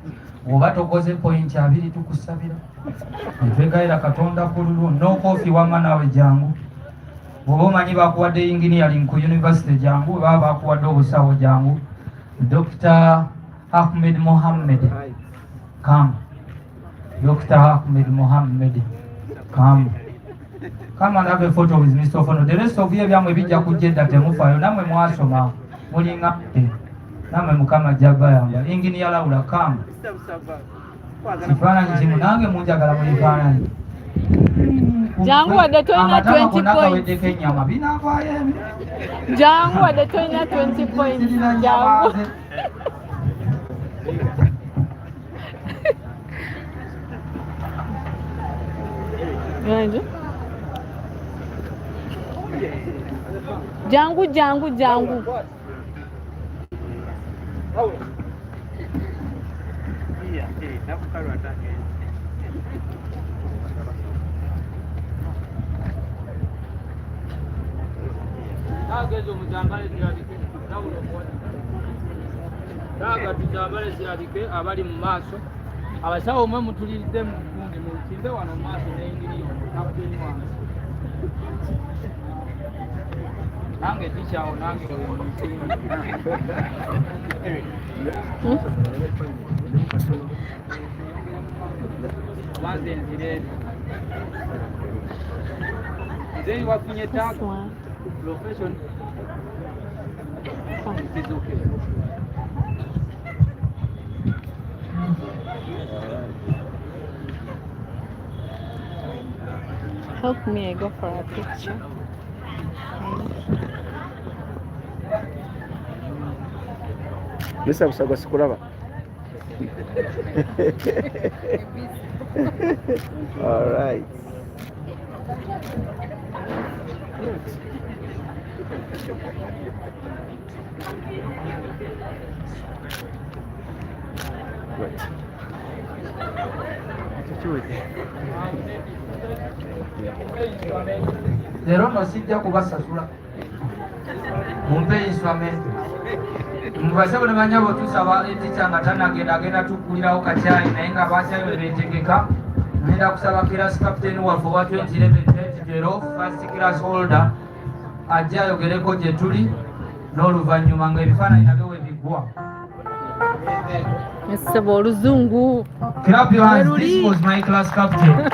Oba tokoze point abiri tukusabira. Ntwegayira Katonda kululu, no coffee wama nawe jangu. Oba omanyi bakuwadde engineering ku university jangu, baba bakuwadde obusawo jangu. Dr. Ahmed Mohammed, come. Dr. Ahmed Mohammed, come. Come and have a photo with Mr. Ofono. The rest of you byamwe bijja kujjedda temufayo namwe mwasoma mulinga namwe mukama jaba yamba engineer Laura come. Kifaananyi kimu nange munjagala mu kifaananyi. Jangu wadde tolina 20 points. Kenyama binavaayo ebi. Jangu wadde tolina 20 points. Jangu. Jangu, jangu, jangu. Abali mu maaso abasawo mwe mutulidde mu bungi mu kimbe wano mu maaso n'engiri nakuteni wange nange tikyawo nange wanze nzire nze wafunye tag profession it's okay. Help me, I go for a picture. Mr. Busagwa sikulaba. All right. Leero nno sijja kubasasula mumpe instrument mubaze buli manya bwe tusaba etica nga tanagenda agenda tukulirawo kacyayi naye nga abasyayo bwe beetegeka ngenda kusaba class captain waffe owa 2011 first class holder ajja ayogereko gye tuli n'oluvannyuma ng'ebifaananyi nabyo we biggwa. Essebo oluzungu. Clap your hands. This was my class captain.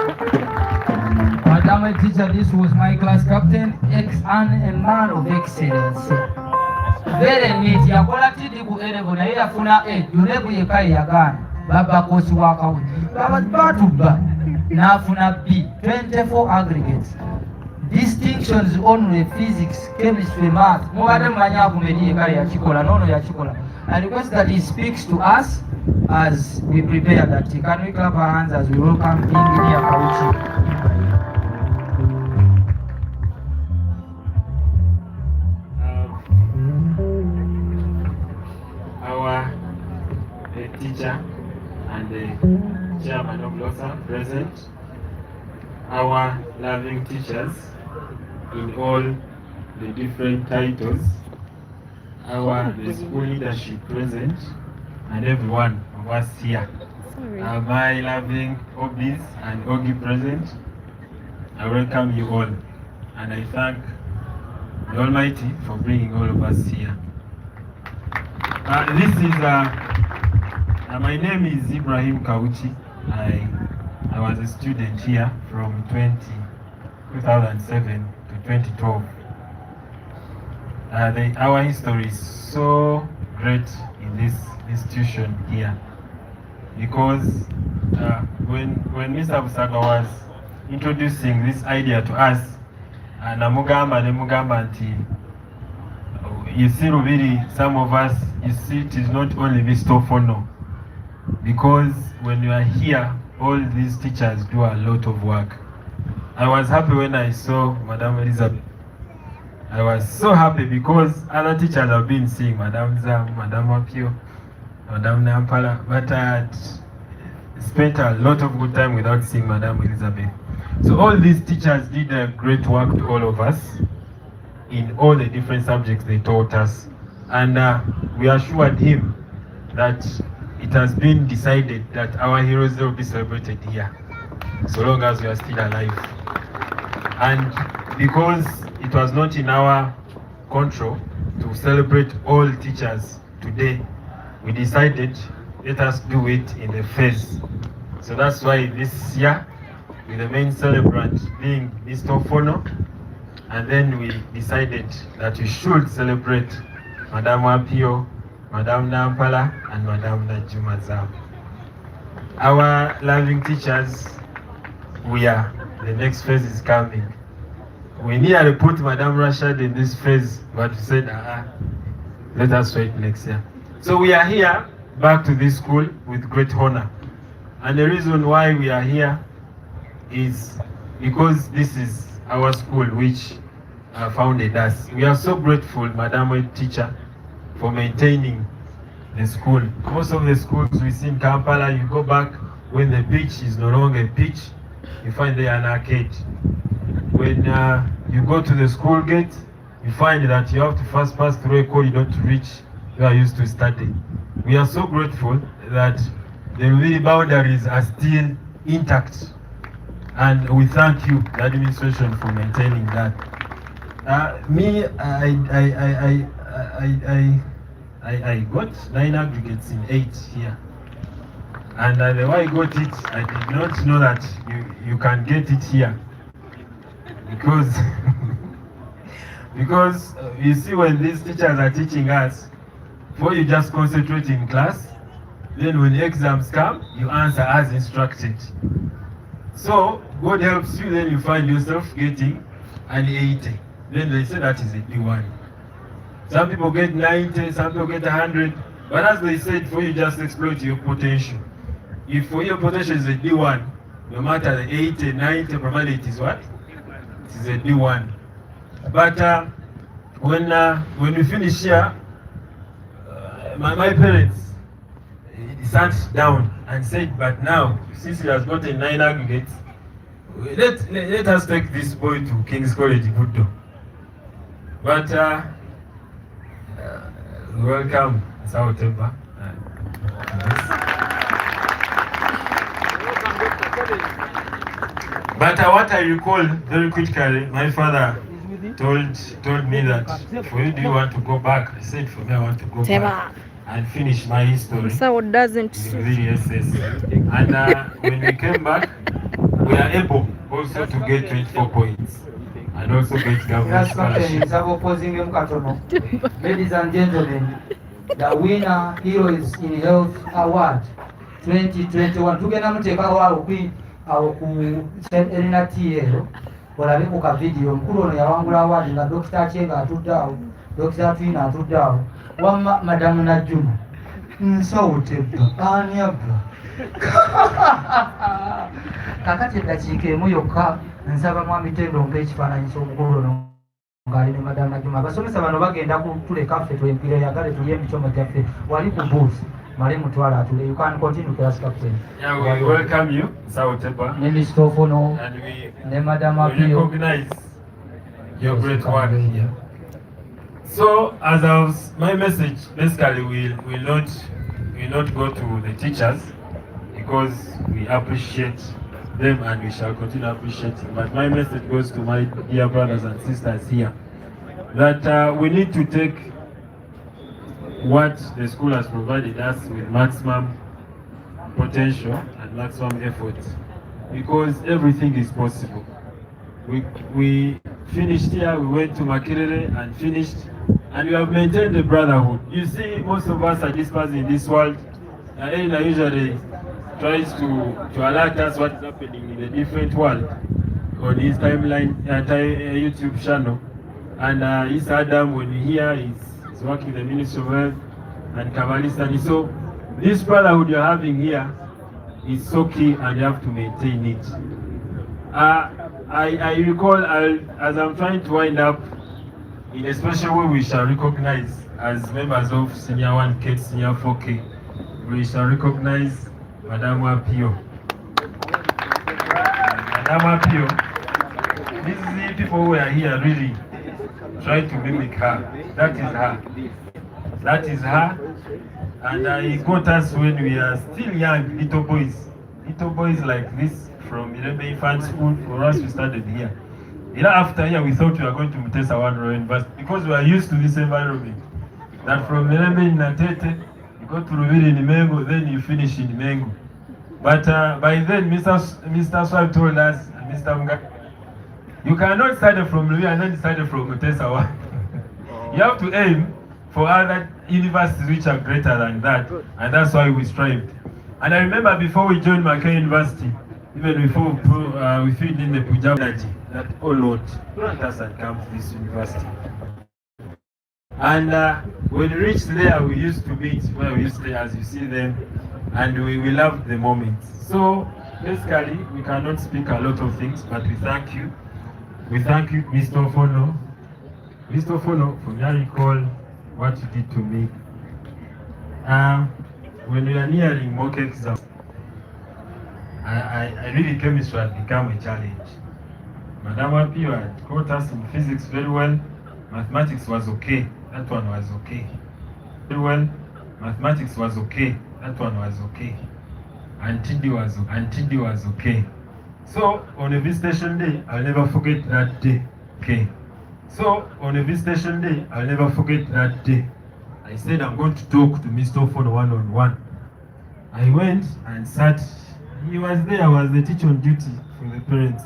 Madam teacher, this was my class captain, a man of excellence. Very neat. Yakola tidi ku elevo naye yafuna yulebu yekai yagana. Baba kosi wakawe. Baba batuba. Nafuna B. 24 aggregates. Distinctions only physics, chemistry, math. Mubade manya kumedi yekai yachikola. Nono yachikola. I request that he speaks to us as we prepare that. Can we clap our hands as we welcome Engineer Kauchi? Our teacher and the chairman of LOSA present, our loving teachers in all the different titles, the school leadership present, and everyone of us here. My loving Obis and Ogi present, I welcome you all, and I thank the Almighty for bringing all of us here. My name is Ibrahim Kauchi. I was a student here from 2007 to 2012. Our history is so great in this institution here because when Mr. Busagwa was introducing this idea to us, namugamba nti, you see Lubiri, some of us, you see it is not only Mr. Ofono, because when you are here, all these teachers do a lot of work. I was happy when I saw Madam Elizabeth. I was so happy because other teachers have been seeing Madam Zam, Madam Apio, Madam Nampala, but I had spent a lot of good time without seeing Madam Elizabeth. So all these teachers did a great work to all of us in all the different subjects they taught us. And we assured him that it has been decided that our heroes will be celebrated here, so long as we are still alive. And because it was not in our control to celebrate all teachers today, we decided let us do it in a phase. So that's why this year, with the main celebrant being Mr. Ofono, and then we decided that we should celebrate Madam Apio, Madam Nampala, and Madam Najuma Zam. Our loving teachers, the next phase is coming. We nearly put Madam Rashad in this phase, but we said, let us wait next year. So we are here, back to this school with great honor. And the reason why we are here is because this is our school which founded us. We are so grateful, Madam Teacher, for maintaining the school. Most of the schools we see in Kampala, you go back when the pitch is no longer a pitch, you find there an arcade. When you go to the school gate, you find that you have to first pass through a corridor to reach where you used to study. We are so grateful that the Lubiri boundaries are still intact, and we thank you, the administration, for maintaining that. I got 9 aggregates in 8 here, and the way I got it, I did not know that you can get it here, because because you see, when these teachers are teaching us, before you just concentrate in class, then when exams come, you answer as instructed. So God helps you, then you find yourself getting an 80. then they say that is a D1. Some people get 90, some people get 100, but as they said, for you just exploit your potential. If for your potential is a D1, no matter the 80, 90, provided it is what? It is a D1. But when we finish here, my parents sat down and said, but now, since he has gotten 9 aggregates, let us take this boy to King's College, Budo. But welcome, Sautemba. But what I recall very quickly, my father told me that, for you, do you want to go back? I said, for me, I want to go back and finish my history. So it doesn't. And when we came back, we are able also to get 24 points and also get government scholarship. Ladies and gentlemen, the winner Heroes in Health Award 2021. Tugenda muteekawo awo ku erina tiero olabe ku kavidiyo omukulu ono yawangula award nga Dr. Chenga atudde awo, Dr. Twina atudde awo, wamma Madamu Najjuma nsawutebba ani abba kakati eddakiika emu yokka nsaba Mwami Tendo ng'ekifaananyi ky'omukulu ono ng'ali ne Madamu Najjuma. Abasomesa bano bagenda kutuleka ffe twempire yagale tulye emicomo gyaffe wali ku booth. Mali Mutwala atule. You can continue, class captain. Yeah, we welcome you, Sautepa. Mr. Ofono, And we recognize your great work here. So, my message basically will not go to the teachers because we appreciate them and we shall continue appreciating. But my message goes to my dear brothers and sisters here that we need to take what the school has provided us with maximum potential and maximum effort, because everything is possible. We finished here, we went to Makerere and finished, and we have maintained the brotherhood. You see, most of us are dispersed in this world. Elena usually tries to alert us what is happening in the different world on his timeline, YouTube channel. And Isa Adam, when we hear, he's working in the Ministry of Health and Kabbalistan. So this brotherhood you're having here is so key and you have to maintain it. I recall as I'm trying to wind up, in a special way we shall recognize as members of Senior 1K, Senior 4K, we shall recognize Madame Apio. Madame Apio, these are the people who are here really try to mimic her. That is her. That is her. And he got us when we are still young, little boys like this from infant school. For us, we started here. After here, we thought we were going to Mutesa One Royal University because we are used to this environment. That from Mirembe in Natete, you go to Lubiri in Mengo, then you finish in Mengo. But by then, Mr. Swab told us, Mr. Mga, you cannot start from Lubiri and then start from Mutesa One. You have to aim for other universities which are greater than that, and that's why we strived. And I remember before we joined Mackay University, even before we filled in the Pujabi, that, oh Lord, grant us and come to this university. And when we reached there, we used to meet where we used to stay, as you see them, and we loved the moment. So basically, we cannot speak a lot of things, but we thank you. We thank you, Mr. Ofono. Mr. Ofono, for me, I recall what you did to me. When we are nearing mock exams, I really chemistry had become a challenge. Madame Apio had taught us in physics very well. Mathematics was okay. That one was okay. Very well. Mathematics was okay. That one was okay. And TD was okay. So on a visitation day, I'll never forget that day. Okay. So on a visitation day, I'll never forget that day. I said I'm going to talk to Mr. Ofono one-on-one. I went and sat. He was there. I was the teacher on duty for the parents.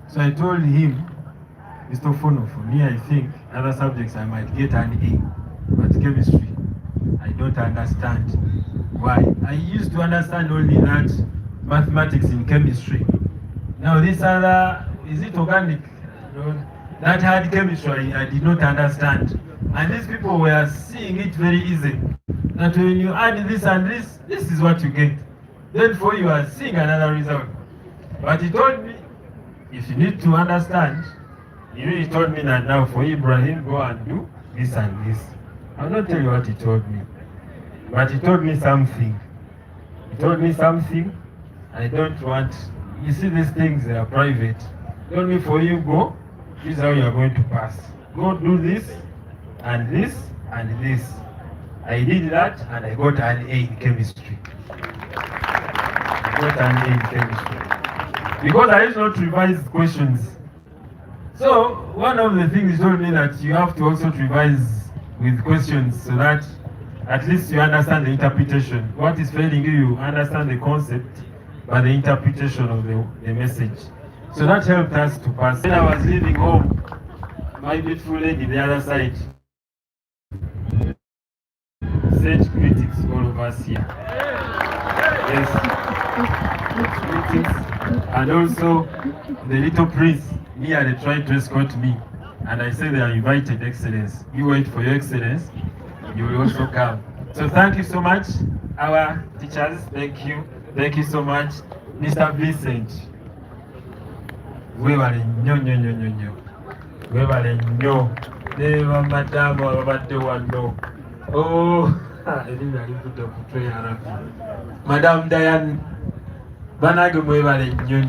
So I told him, Mr. Ofono, for me, I think other subjects I might get an A, but chemistry, I don't understand. Why? I used to understand only that mathematics in chemistry. Now this other, is it organic? that hard chemistry I did not understand. And these people were seeing it very easy. That when you add this and this is what you get. Then for you are seeing another result. But he told me, if you need to understand, he told me that now for Ibrahim, go and do this and this. I'll not tell you what he told me. But he told me something. He told me something. I don't want, you see these things, they are private. He told me for you, go, this is how you are going to pass. Go do this and this and this. I did that and I got an A in chemistry. I got an A in chemistry. Because I used not to revise questions. So one of the things he told me that you have to also revise with questions so that at least you understand the interpretation. What is failing you understand the concept, but the interpretation of the message. So that helped us to pass. When I was leaving home, my beautiful lady the other side said critics all of us here. Yes. Critics. And also the little prince here, they tried to escort me. And I said they are invited, Excellence. You wait for your Excellence, you will also come. So thank you so much, our teachers. Thank you. Thank you so much, Mr. Vincent. Webale nnyo. Webale nnyo. Neba madamu ababadde wano. Oh, erinnya livudde ku tray alafu. Madam Diane, banage mwebale nnyo.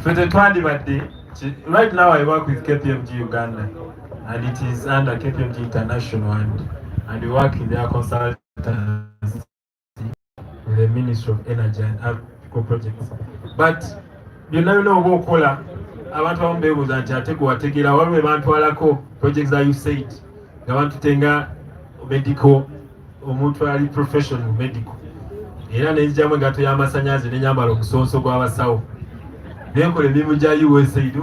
Fete twandibadde. Right now I work with KPMG Uganda, and it is under KPMG International, and we work in their consultancy with the Ministry of Energy and Agricultural Projects. But you never know what color. Abantu bambeebuuza nti ate kuwategeera waliwo bantwalako projects that you said nga bantutenga medical, omuntu ali professional medical, era nenzigyamu engato y'amasannyalaze nenyambala omusonso gw'abasawo. Nenkola emirimu gya USAID.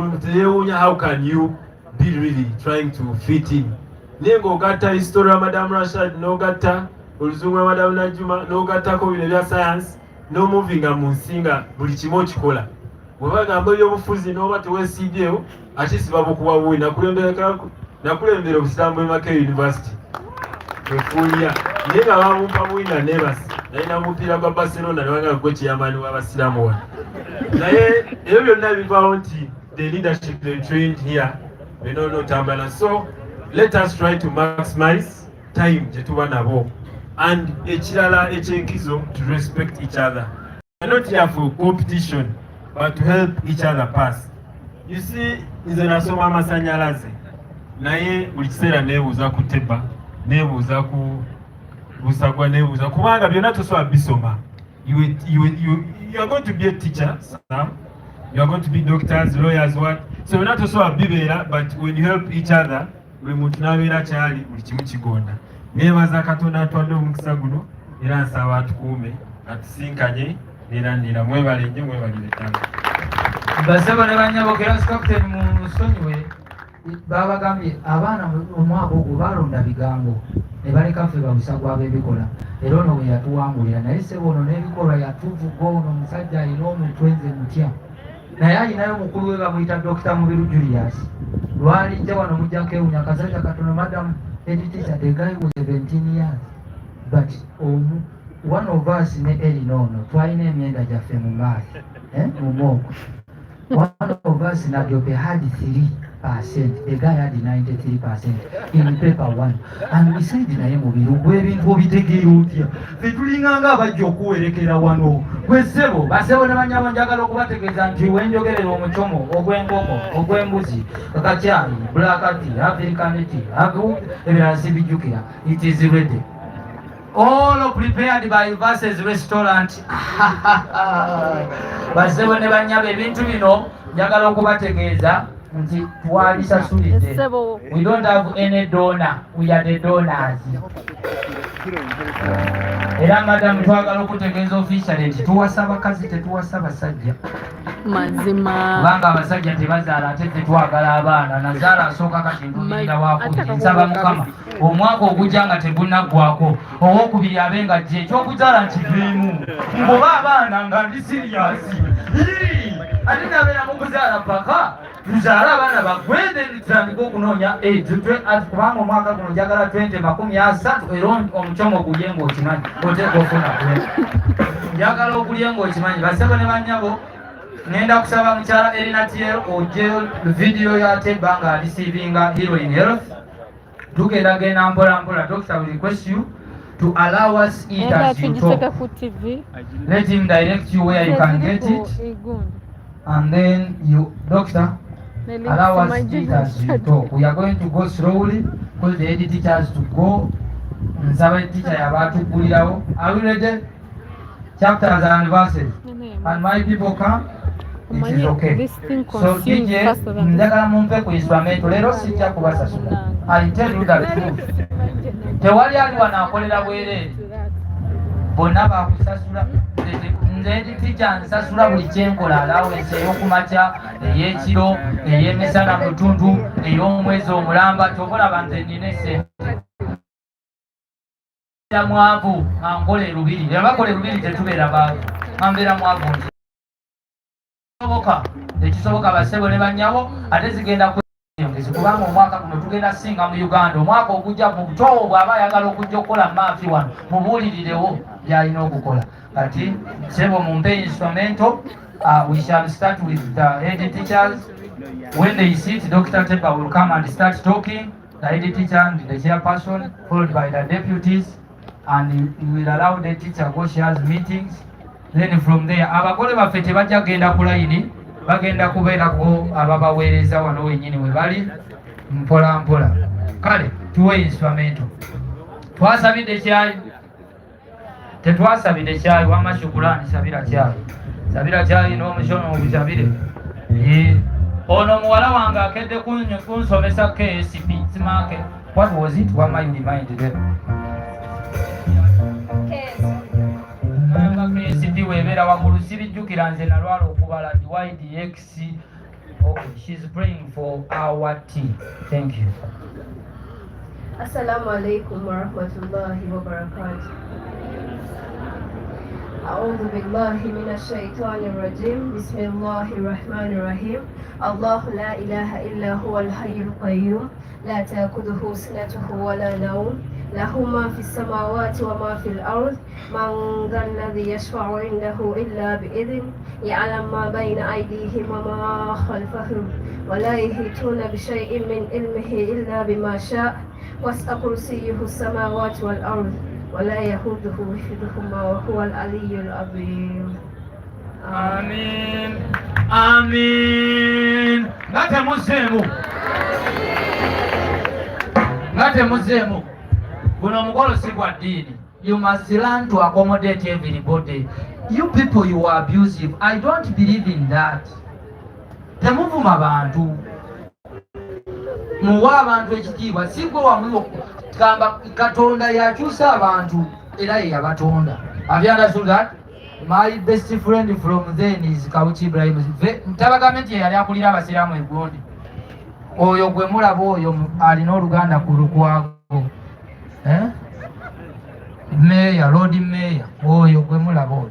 How can you be really trying to fit in? Nenga ogatta history ya Madam Rashad, n'ogatta oluzungu ya Madam Najuma, n'ogattako bino ebya science, n'omuvinga mu nsinga buli kimu okikola. Bwe bagamba ebyobufuzi n'oba teweesiibyewo, ate siba bukuba buwi. Nakulembera obusitambu Makerere University. Efuulya. Naye nga bamumpa bwina nebasi. Nalina mupiira gwa Barcelona ne banga gwe kiyamaani w'abasiraamu wano. Naye ebyo byonna bivaawo nti the leadership they trained here we don't know tambala. So let us try to maximize time gye tuba nabo, and ekirala ekyenkizo to respect each other. We are not here for competition but to help each other pass. You see, nze nasoma amasannyalaze naye buli kiseera neebuuza ku teba, neebuuza ku busagwa, neebuuza kubanga byonna tosobola bisoma. You are going to be a teacher, some. You are going to be doctors, lawyers, what? So we're not also a bibera, but when you help each other, we mutunabira chali ulichimu chigonda. Nebaza katonda atwadde omukisa guno era nsaba atukuume atusinkanye nira mwebale nnyo mwebalire ttano. Basebo ne banyabo class captain mu nsonyiwe babagambye abaana omwaka ogwo balonda bigambo ne baleka ffe babusagwa ab'ebikola. Era ono bwe yatuwangulira naye sebo ono n'ebikolwa yatuvuga ono omusajja alina omutwenze mutya. Naye alinayo mukulu we bamuyita Dr. Mubiru Julius. Lwalijja wano mujja kewunya kasajja katono, Madam Editor, the guy was 17 years. But one of us ne Elinono twalina emyenda gyaffe mu maaso mu mwoko. One of us in Adiope had 3%. The guy had 93% in paper 1. And we said naye Mubiru gwe ebintu obitegeera otya? Ffe tulinganga abajja okuwerekera wano. Gwe ssebo basebo ne banyabo njagala okubategeeza nti wenjogerera omucomo ogw'enkoko, ogw'embuzi, kakacyayi, black tea, African tea, ebirala sibijjukira. It is ready. All prepared by Versus Restaurant. Basebo ne banyabo ebintu bino njagala okubategeeza nti twalisasulidde. We don't have any donor, we are the donors. Era madam twagala okutegeeza officially nti tuwasa bakazi tetuwasa basajja. Mazima. Kubanga abasajja tebazaala ate tetwagala abaana. Nazaala asooka kati ndulira waakubiri. Nsaba Mukama omwaka ogujja nga tegunaggwako, owookubiri abe nga gye ekyokuzaala nkiveemu. Mboba abaana nga ndi siriyasi. Ate nabeera mu kuzaala paka tuzaala abaana bagwende tutandika okunoonya kubanga omwaka guno njagala 2030 era omucomo gulye ng'okimanyi oteeka ofuna njagala okulye ng'okimanyi basebo ne bannyabo ngenda kusaba mukyala Erinatiel ojjeyo vidiyo yatebba nga alisiivinga heroin health tugenda mpola mpola. Doctor will request you to allow us eat as you talk. Let him direct you where you can get it, and then you, doctor, allow us eat as you talk. We are going to go slowly because the head teachers to go. Nsaba teacher yabatugulirawo. Are we ready? Chapters and verses. And my people come. It is okay. So DJ, ndagala mumpe ku instrument lero sijja kubasasula. I tell you the truth. Tewali ali wanakolera bwereere. Bonna bakusasula. Nze teacher nsasula buli kyenkola allowance ey'okumakya, ey'ekiro, ey'emisana mutundu, ey'omwezi omulamba. Tobolaba nze nina essente. Mwavu ankola e Lubiri. Abakola e Lubiri tetubeera baavu. Mbeera mwavu nze. Ekisoboka basebo ne bannyabo ate zigenda kweyongeza kubanga omwaka guno tugenda singa mu Uganda. Omwaka ogujja mu buto bw'aba ayagala okujja okukola maafi wano mubuulirirewo by'alina okukola. Kati sebo mumpe instrumento. We shall start with the head teachers. When they sit, Dr. Teba will come and start talking, the head teacher and the chairperson, followed by the deputies, and you will allow the teacher go shares meetings. Then from there, abagole baffe tebajja kugenda ku layini, bagenda kubeerako ababaweereza wano wennyini we bali mpola mpola. Kale tuwe instrumento. Twasabidde kyayi? Tetwasabidde kyayi, wamma shukurani sabira kyayi. Sabira kyayi n'omushono ogusabire. Ono muwala wange akedde kunsomesa KSP Simake. What was it? Wamma you reminded them? KSP webeera waggulu sibijjukira nze nalwala okubala DYDX. Okay, she's praying for our tea. Thank you. Assalamu alaikum wa rahmatullahi wa barakatuh. أعوذ بالله من الشيطان الرجيم بسم الله الرحمن الرحيم الله لا إله إلا هو الحي القيوم لا تأخذه سنته ولا نوم له ما في السماوات وما في الأرض من ذا الذي يشفع عنده إلا بإذن يعلم ما بين أيديهم وما خلفهم ولا يحيطون بشيء من علمه إلا بما شاء وسع كرسيه السماوات والأرض ولا يهوده حفظهما وهو العلي العظيم. آمين آمين. Ngate muzemu. Ngate muzemu. Guno mugolo si gwa dini. You must learn to accommodate everybody. You people, you are abusive. I don't believe in that. Temuvuma bantu. Muwa abantu ekitiibwa si gwe wamu kamba Katonda yakyusa abantu era ye yabatonda. Have you understood that? My best friend from then is Kauchi Ibrahim. Mtabagamente yali akulira abasiraamu egondi. Oyo gwe mulaba oyo alina oluganda ku lukwago. Mayor, Lord Mayor. Oyo gwe mulaba oyo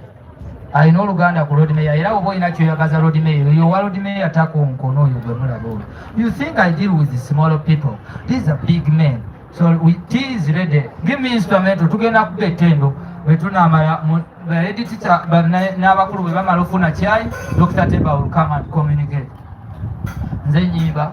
alina oluganda ku Lord Mayor. Era oba olina kyoyagaza Lord Mayor. Oyo wa Lord Mayor takonkono oyo gwe mulaba oyo. You think I deal with the smaller people? These are big men. So tea is ready. Give me instrumental. Tugenda kuba ettendo wetunamala head teacher n'abakulu bwe bamala ofuna kyayi. Dr. Teba will come and communicate. Nze nyimba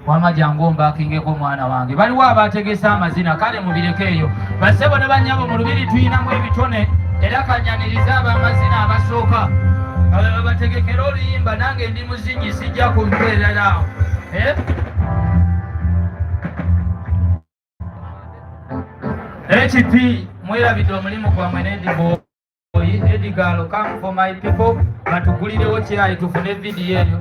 wama jangu mbakingeko mwana wange. Baliwo abategesa amazina kale mubireke eyo. Basebo ne bannyabo mu Lubiri tuyinamu ebitone era kanyaniriza ab'amazina abasooka. Abo bategekera oluyimba nange ndi muzinyi sijja kuntwerera awo. HP mwerabidde omulimu gwammwe n'edibo Edgar come for my people batugulirewo kyayi tufune vidiyo eryo.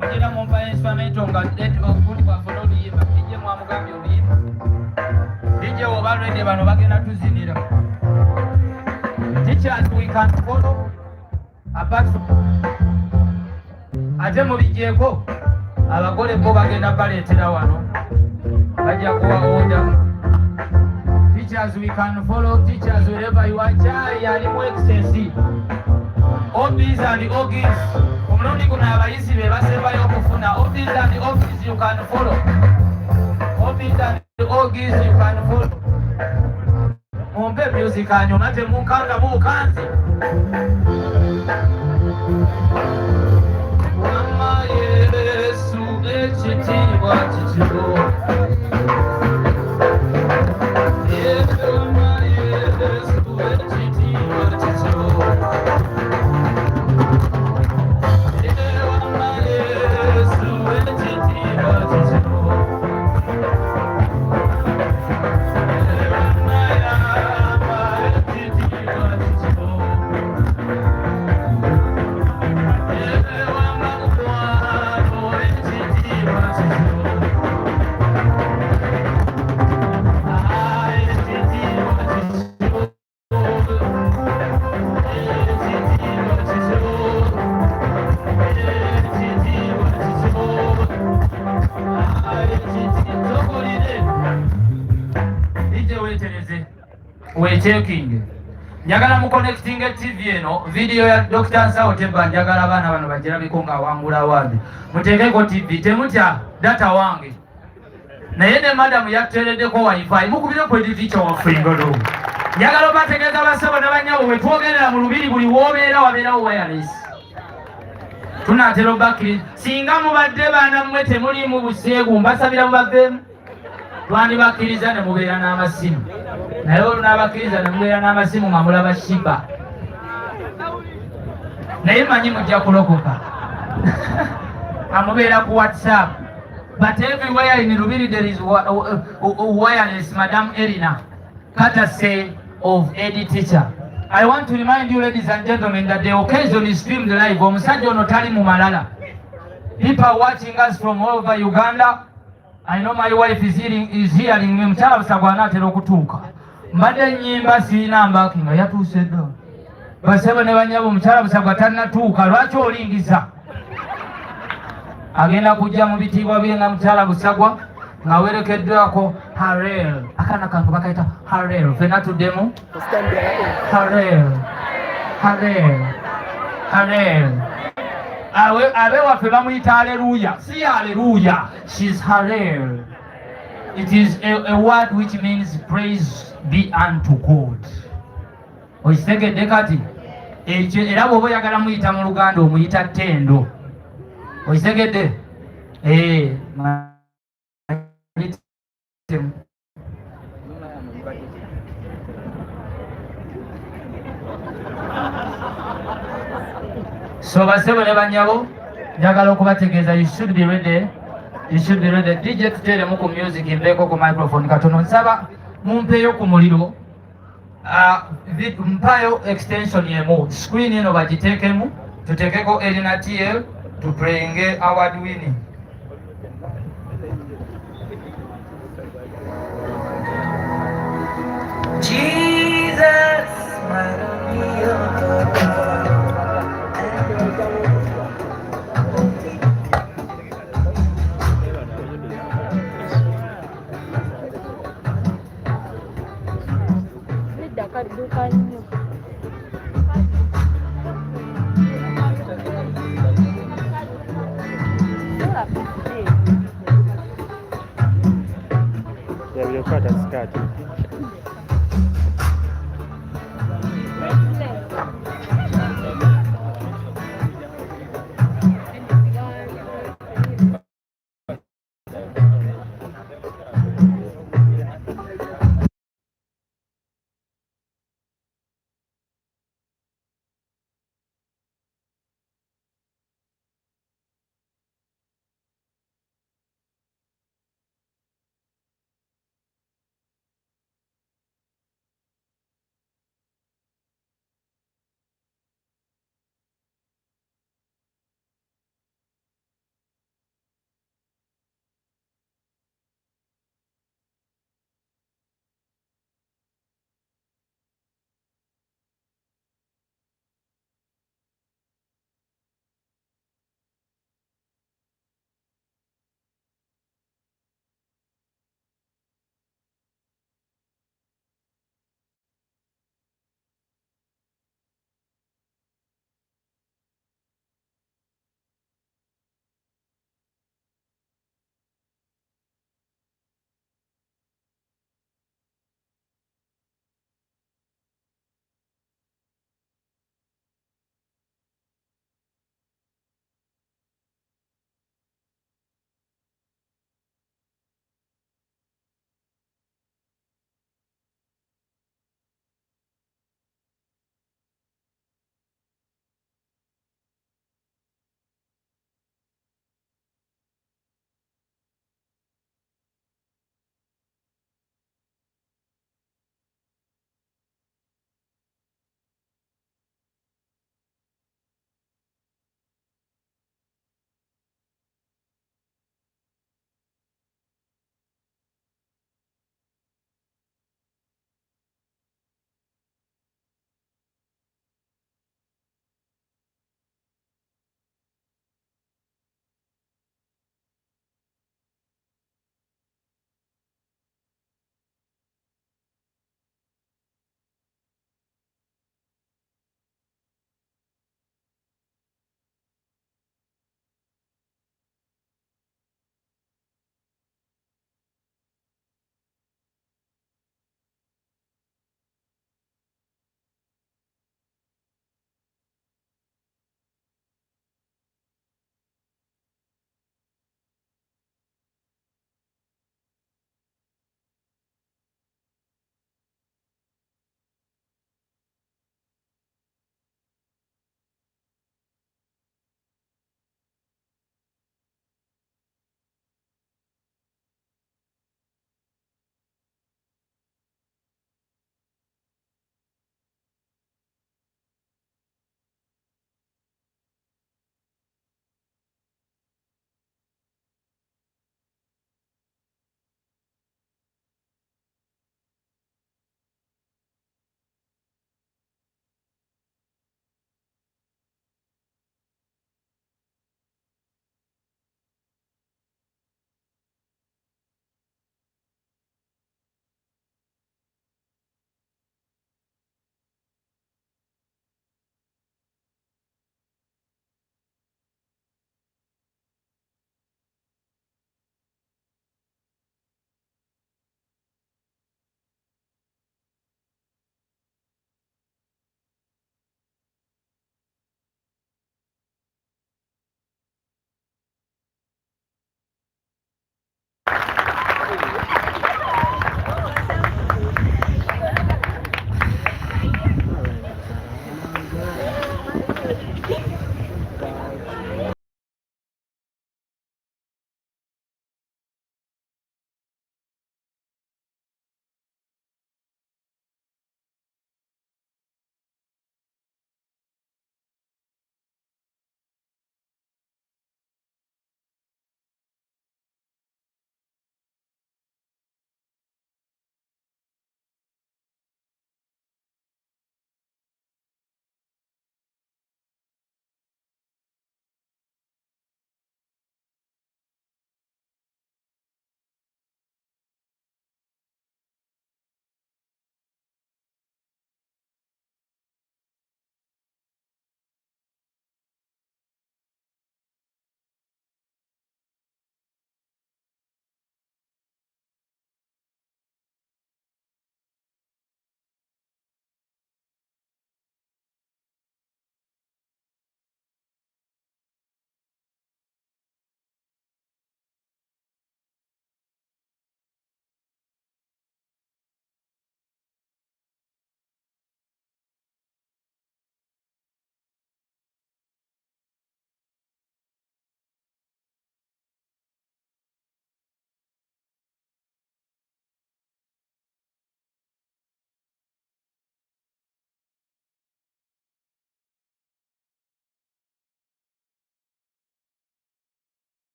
Mugenda mumpa instrumento nga okundi bwafuna oluyimba DJ mwamugambye oluyimba DJ oba lwede bano bagenda tuzinira. Teachers we can follow apart from ate mubigyeko abagole bo bagenda baleetera wano bajja kuwa order. Teachers we can follow. Teachers wherever you are. Chai alimu excess. Obis and Ogis. Omulundi guno abayizi be basembayo okufuna. Obis and Ogis you can follow. Obis and Ogis you can follow. Mumpe music anyo mate mukanga mukanzi. Mama Yesu ekitiibwa kitibo. Mama Yesu ekitiibwa kitibo. Mama Yesu ekitiibwa kitibo. Checking. Njagala mu connecting TV eno video ya Dr. Nsao Temba njagala abaana bano bagirabiko nga wangula wadi. Muteekeko TV temutya data wange. Naye ne madam yateereddeko wifi mukubire ku edificha waffe ngolo. Njagala bategeeza basebo ne banyabo bwe twogerera mu Lubiri buli woobeera wabeerawo wireless. Tunaatera bakiri singa mubadde baana mmwe temuli mu buseegu mbasabira mubaveemu. Twandibakkiriza ne mubeera n'amasimu. Naye olunaabakiriza ne mubeera n'amasimu nga mulaba shiba. Naye manyi mujja kulokoka. Amubeera ku WhatsApp. But everywhere in Lubiri there is wireless, Madam Erina, courtesy of Eddie Teacher. I want to remind you, ladies and gentlemen, that the occasion is streamed live. Omusajja ono tali mu malala. People are watching us from all over Uganda. I know my wife is hearing me. Mukyala Busagwa anaatera okutuuka. Mbadde nnyimba siina mbaki nga yatuuse dda. Basebo ne banyabo Mukyala Busagwa tannatuuka. Lwaki olingiza? Agenda kujja mu bitiibwa bye nga Mukyala Busagwa nga werekeddwako Harel. Akaana kange bakayita Harel. Ffenna tuddemu Harel. Harel. Harel. Abe waffe bamuyita Hallelujah. Si Hallelujah. She's Harel. It is a word which means praise be unto God. Okitegedde kati? Ekyo era bw'oba oyagala muyita mu Luganda omuyita ttendo. Okitegedde? So basebo ne banyabo njagala okubategeeza you should be ready. You should be ready. DJ tuteeremu ku music mbeeko ku microphone katono nsaba mumpeeyo ku muliro. Mpayo extension yemu screen eno bagiteekemu tuteekeko Erina TL tuplayinge award winning. Jesus, my Yavyokata skati.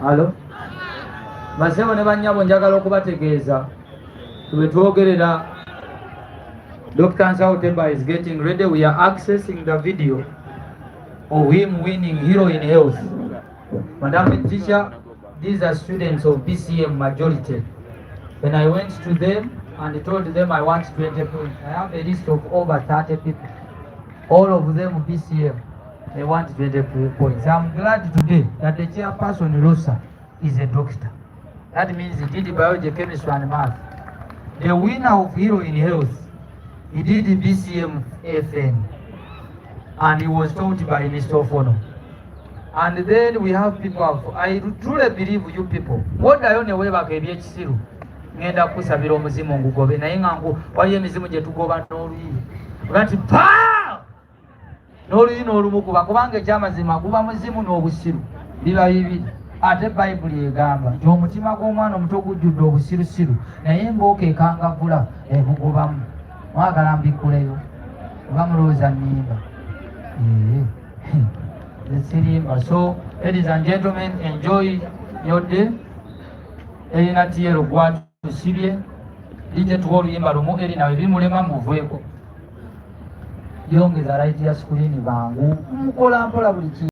Halo basebo ne bannyabo njagala okubategeeza tube twogerera Dr. Ansao Temba is getting ready. We are accessing the video of him winning Hero in Health. Madam teacher, these are students of BCM majority. When I went to them and told them I want 20 points, I have a list of over 30 people. All of them BCM. They want 20 points. I'm glad today that the chairperson Rosa is a doctor. That means he did biology, chemistry and math. The winner of Hero in Health, he did the BCM FN and he was taught by Mr. Ofono. And then we have people, I truly believe you people. What I only way back a BHC. Ngenda kusabira omuzimu ngugobe naye ngangu waliyo emizimu gye tugoba n'oluyi gati pa n'oluyi n'olumukuba kubanga ekyamazima guba muzimu n'obusiru biba bibiri ate bayibuli egamba nti omutima gw'omwana omuto gujjudde obusirusiru naye embooka ekangavula ebugobamu mwagala mbikuleyo oba mulowooza nnimba sirimba. So ladies and gentlemen, enjoy your day. Erina tiyero gwatu tusibye lijje tuwa oluyimba lumu eri nawe bimulema muveeko yongeza light ya screen bangu mukola mpola buli kintu.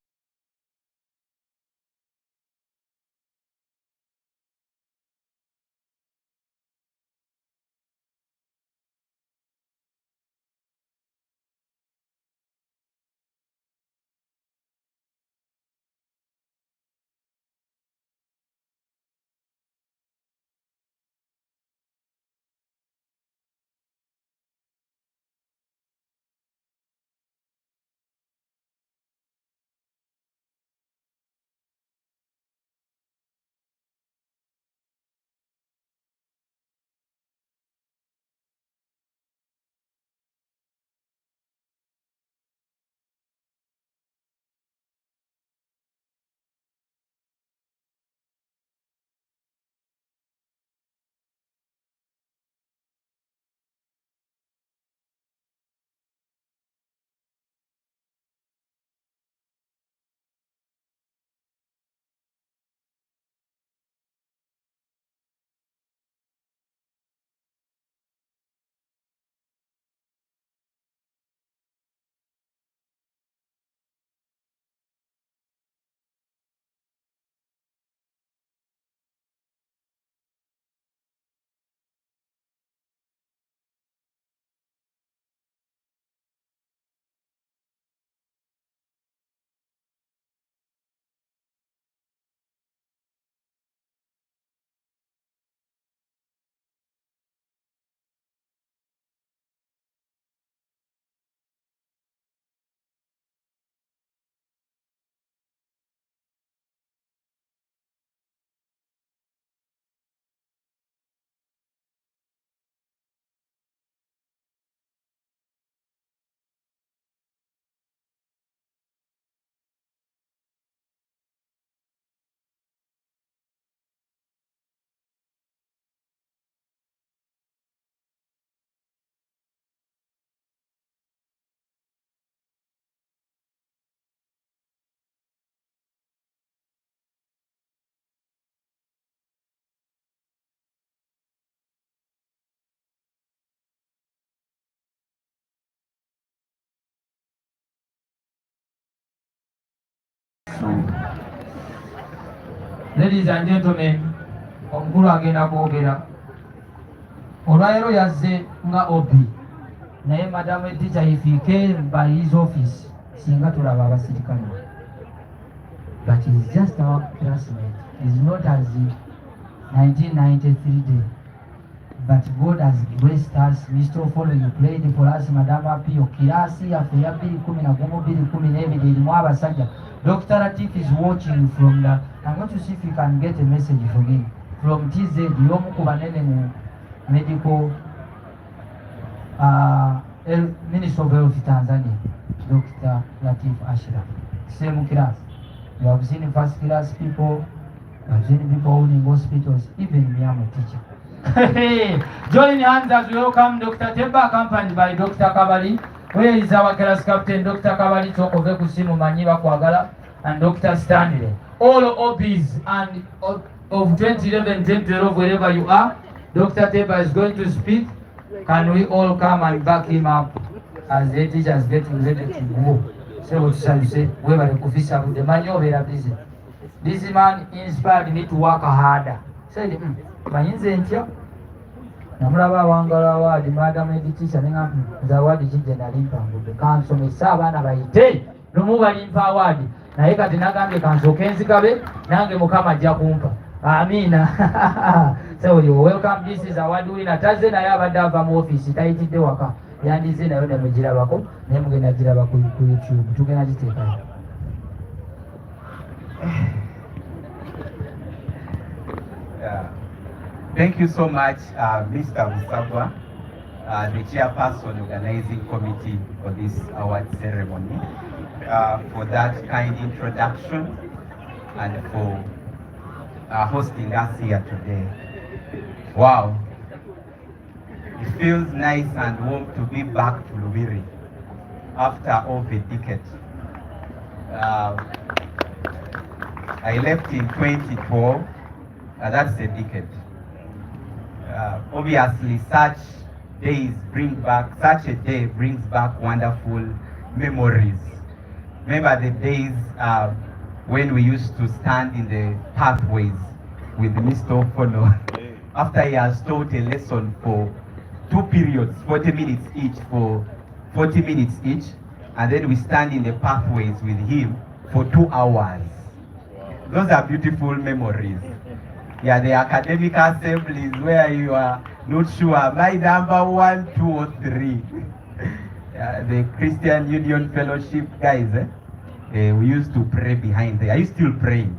Ladies and gentlemen, omukulu agenda kwogera. Olwaleero yazze nga obi naye madam teacher if he came by his office singa tulaba abasirikale. But he's just our classmate. He's not as the 1993 day. But God has blessed us. Mr. Ofono, you played for us, Madam Apio. Kirasi ya feya 2010 ilimu abasajja. Dr. Latif is watching from the... I'm going to see if you can get a message from him. From TZ, yomu kubanene mu medical Minister of Health Tanzania, Dr. Latif Ashraf. Same class. You have seen first class people, you have seen people owning hospitals, even me, I'm a teacher. Join hands as we welcome Dr. Temba, accompanied by Dr. Kabali. Where is our class captain, Dr. Kabali Chokove Kusimu Manyiba Kwagala and Dr. Stanley? All OPs and of 2011, 2012, wherever you are, Dr. Teba is going to speak. Can we all come and back him up as the teachers getting ready to go? So what shall you say? Whoever the officer with the man over busy. This man inspired me to work harder. Said, Mayinzentia. Namulaba wangala award, madam editisha ninga zawadi kijje nalimpa ngudde kansomesa abaana bayite lumu balimpa award naye kati nagambye kansoke nzikabe nange mukama ajja kumpa. Amina. So you welcome, this is award winner. Taze naye abadde ava mu office tayitidde waka yandize nayo nemugirabako naye mugenda giraba ku YouTube tugenda giteekayo. Thank you so much, Mr. Musabwa, the chairperson organizing committee for this award ceremony, for that kind introduction and for hosting us here today. Wow, it feels nice and warm to be back to Lubiri after over a decade. I left in 2012, that's a decade. Obviously, such a day brings back wonderful memories. Remember the days when we used to stand in the pathways with Mr. Ofono after he has taught a lesson for 2 periods, 40 minutes each, and then we stand in the pathways with him for 2 hours. Those are beautiful memories. Yeah, the academic assemblies where you are not sure, my number 1, 2, or 3. The Christian Union Fellowship guys, we used to pray behind there. Are you still praying?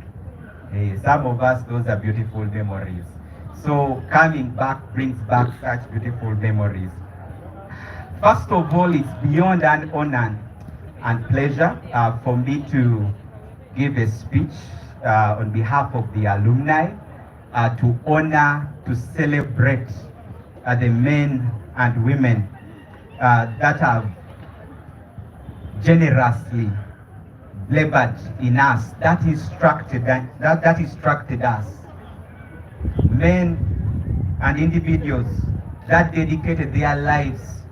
Some of us, those are beautiful memories. So coming back brings back such beautiful memories. First of all, it's beyond an honor and pleasure for me to give a speech on behalf of the alumni, to honor, to celebrate the men and women that have generously labored in us, that instructed us. Men and individuals that dedicated their lives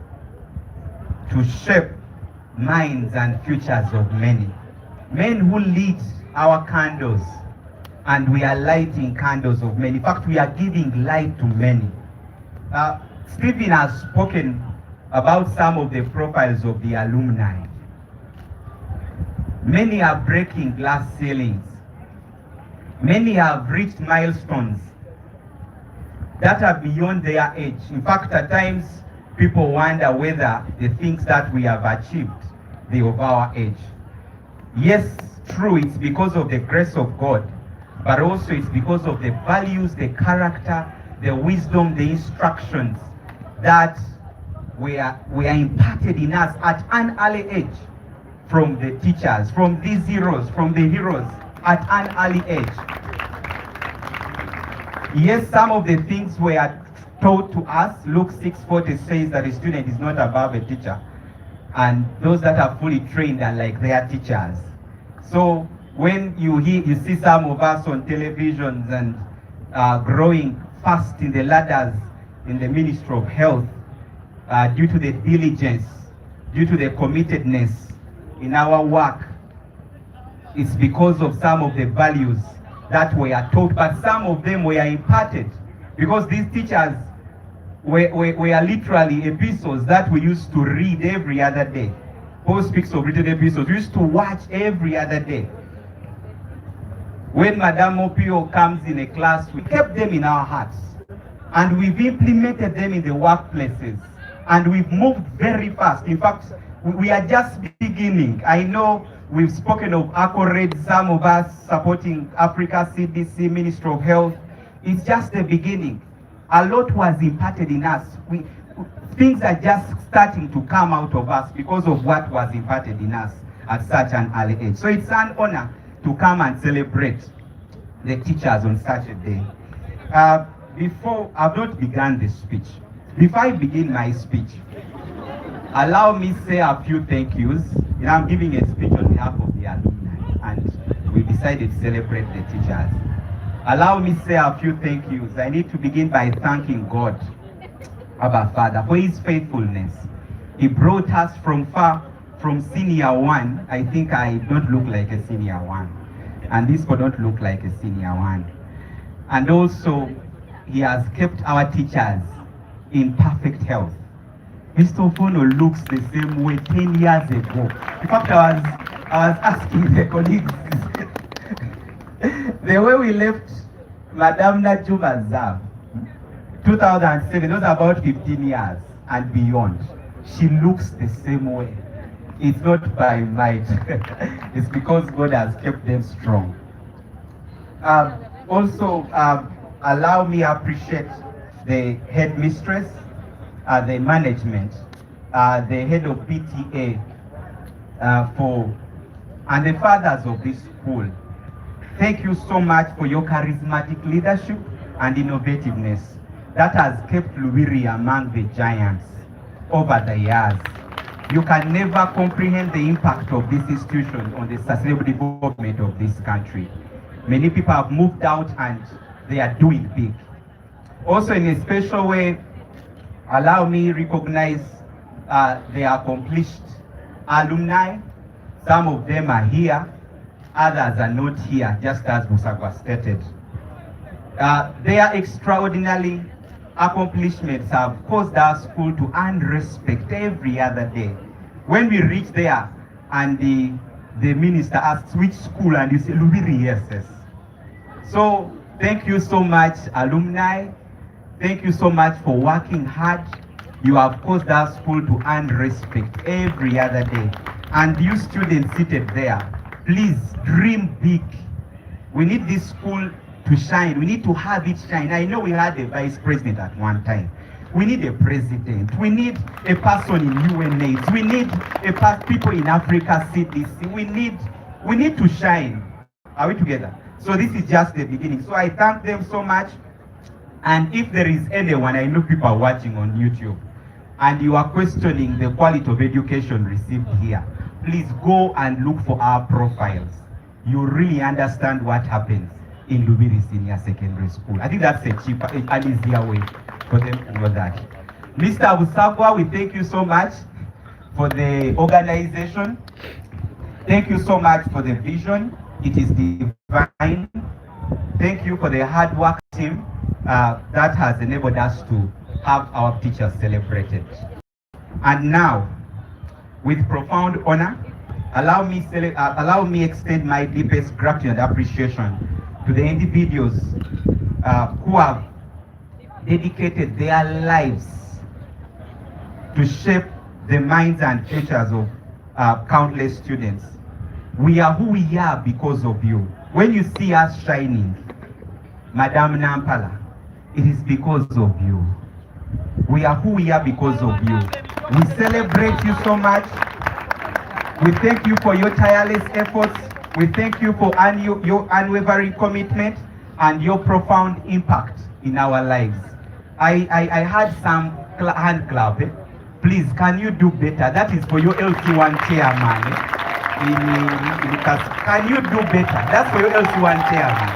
to shape minds and futures of many. Men who lit our candles, and we are lighting candles of many. In fact, we are giving light to many. Stephen has spoken about some of the profiles of the alumni. Many are breaking glass ceilings. Many have reached milestones that are beyond their age. In fact, at times, people wonder whether the things that we have achieved, they are of our age. Yes, true, it's because of the grace of God, but also it's because of the values, the character, the wisdom, the instructions that were imparted in us at an early age from the teachers, from these heroes, from the heroes at an early age. Yes, some of the things were taught to us. Luke 6:40 says that a student is not above a teacher, and those that are fully trained are like their teachers. So when you see some of us on televisions and growing fast in the ladders in the Ministry of Health, due to the diligence, due to the committedness in our work, it's because of some of the values that were taught, but some of them were imparted, because these teachers were literally epistles that we used to read every other day. Paul speaks of written epistles. We used to watch every other day. When Madame Opio comes in a class, we kept them in our hearts, and we've implemented them in the workplaces, and we've moved very fast. In fact, we are just beginning. I know we've spoken of accolades, some of us supporting Africa CDC, Ministry of Health. It's just the beginning. A lot was imparted in us. Things are just starting to come out of us because of what was imparted in us at such an early age. So it's an honor to come and celebrate the teachers on such a day. Before, I've not begun the speech. Before I begin my speech, Allow me say a few thank yous. I'm giving a speech on behalf of the alumni, and we decided to celebrate the teachers. Allow me say a few thank yous. I need to begin by thanking God, Abba Father, for his faithfulness. He brought us from far, from senior one. I think I don't look like a senior one, and this one don't look like a senior one. And also, he has kept our teachers in perfect health. Mr. Ofono looks the same way 10 years ago. In fact, I was asking the colleagues, the way we left Madame Najuma's 2007, it was about 15 years and beyond. She looks the same way. It's not by might. It's because God has kept them strong. Also, allow me to appreciate the headmistress, the management, the head of PTA, and the fathers of this school. Thank you so much for your charismatic leadership and innovativeness that has kept Lubiri among the giants over the years. You can never comprehend the impact of this institution on the sustainable development of this country. Many people have moved out and they are doing big. Also, in a special way, allow me recognize the accomplished alumni. Some of them are here, others are not here, just as Busagwa stated. Their extraordinary accomplishments have caused our school to earn respect every other day. When we reach there and the minister asks which school, and you say Lubiri, yes. So thank you so much, alumni. Thank you so much for working hard. You have caused our school to earn respect every other day. And you students seated there, please dream big. We need this school to shine. We need to have it shine. I know we had a vice president at one time. We need a president. We need a person in UNAIDS. We need people in Africa CDC. We need to shine. Are we together? So this is just the beginning. So I thank them so much. And if there is anyone, I know people are watching on YouTube, and you are questioning the quality of education received here, please go and look for our profiles. You really understand what happens in Lubiri Senior Secondary School. I think that's a cheaper and easier way for them to know that. Mr. Busagwa, we thank you so much for the organization. Thank you so much for the vision. It is divine. Thank you for the hard work team that has enabled us to have our teachers celebrated. And now, with profound honor, allow me extend my deepest gratitude and appreciation to the individuals who have dedicated their lives to shape the minds and futures of countless students. We are who we are because of you. When you see us shining, Madam Nampala, it is because of you. We are who we are because of you. We celebrate you so much. We thank you for your tireless efforts. We thank you for your unwavering commitment and your profound impact in our lives. I had some hand clap. Please, can you do better? That is for your LC1 chairman. Can you do better? That's for your LC1 chairman.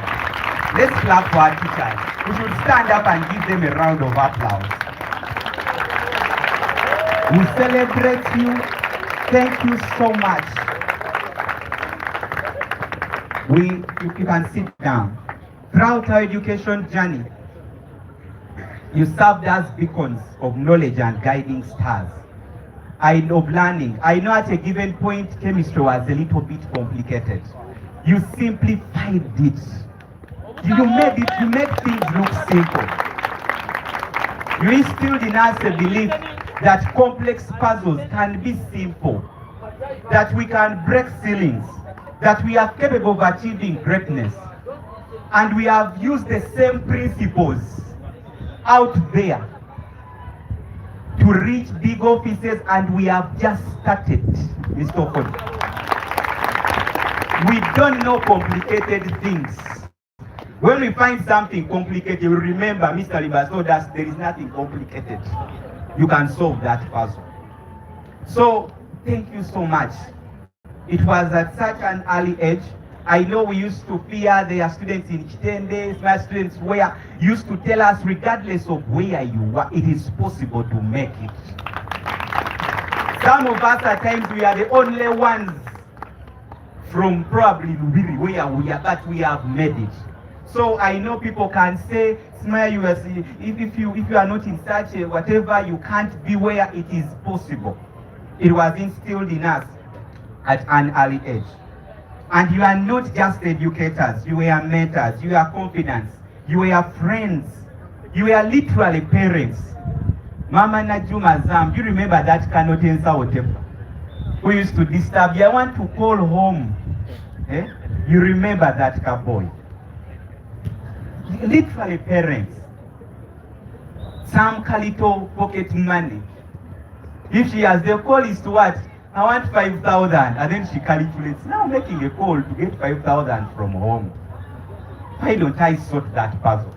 Let's clap for our teachers. We should stand up and give them a round of applause. We celebrate you. Thank you so much. You can sit down. Throughout our education journey, you served as beacons of knowledge and guiding stars. Of learning. I know at a given point, chemistry was a little bit complicated. You simplified it. You made things look simple. You instilled in us a belief that complex puzzles can be simple, that we can break ceilings, that we are capable of achieving greatness. And we have used the same principles out there to reach big offices, and we have just started, Mr. Ofono. We don't know complicated things. When we find something complicated, we remember Mr. Libas told us there is nothing complicated. You can solve that puzzle. So thank you so much. It was at such an early age. I know we used to fear there are students in Kitende, my students where used to tell us regardless of where you are, it is possible to make it. Some of us at times we are the only ones from probably Lubiri where we are, but we have made it. So I know people can say, Smile, if you are not in such a whatever, you can't be where it is possible. It was instilled in us at an early age. And you are not just educators, you are mentors, you are confidants, you are friends, you are literally parents. Mama Najuma Zam, do you remember that Kanotensa Otepa who used to disturb you? I want to call home. Eh? You remember that boy? Literally parents. Some Kalito pocket money. If she has the call is to what? I want 5,000, and then she calculates, now making a call to get 5,000 from home. Why don't I sort that puzzle?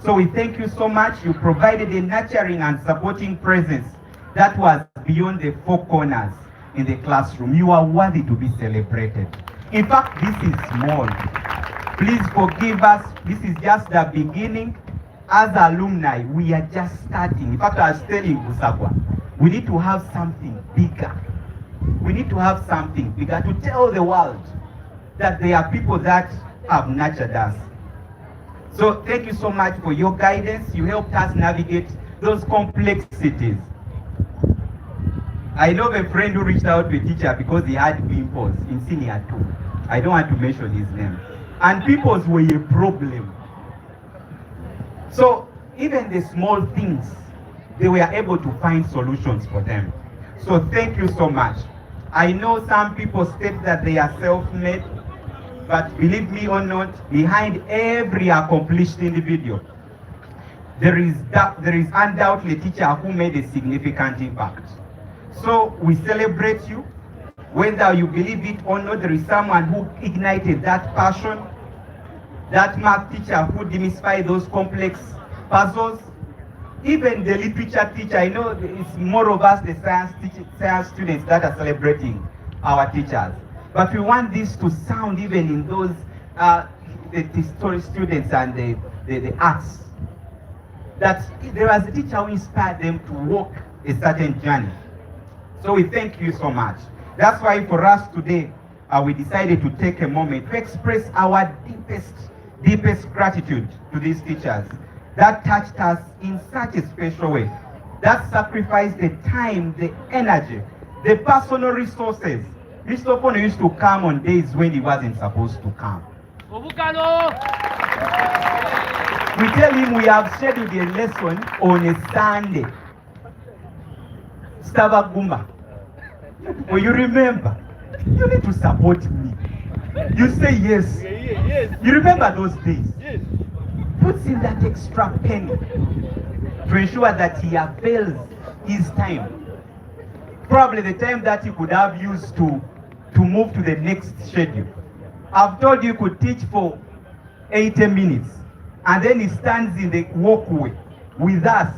So we thank you so much. You provided a nurturing and supporting presence that was beyond the four corners in the classroom. You are worthy to be celebrated. In fact, this is small. Please forgive us. This is just the beginning. As alumni, we are just starting. In fact, I was telling Busagwa, we need to have something bigger. We need to have something bigger to tell the world that there are people that have nurtured us. So thank you so much for your guidance. You helped us navigate those complexities. I know a friend who reached out to a teacher because he had pimples in senior 2. I don't want to mention his name. And pimples were a problem. So even the small things, they were able to find solutions for them. So thank you so much. I know some people state that they are self-made, but believe me or not, behind every accomplished individual, there is undoubtedly a teacher who made a significant impact. So we celebrate you. Whether you believe it or not, there is someone who ignited that passion. That math teacher who demystified those complex puzzles. Even the literature teacher, I know it's more of us, the science students, that are celebrating our teachers. But we want this to sound even in those the history students and the arts. That there was a teacher who inspired them to walk a certain journey. So we thank you so much. That's why for us today, we decided to take a moment to express our deepest gratitude to these teachers that touched us in such a special way, that sacrificed the time, the energy, the personal resources. Mr. Ofono used to come on days when he wasn't supposed to come. We tell him we have scheduled a lesson on a Sunday. Stavagumba. Well, you remember, you need to support me. You say yes. You remember those days? Yes. Puts in that extra penny to ensure that he avails his time. Probably the time that he could have used to move to the next schedule. I've told you could teach for 80 minutes, and then he stands in the walkway with us.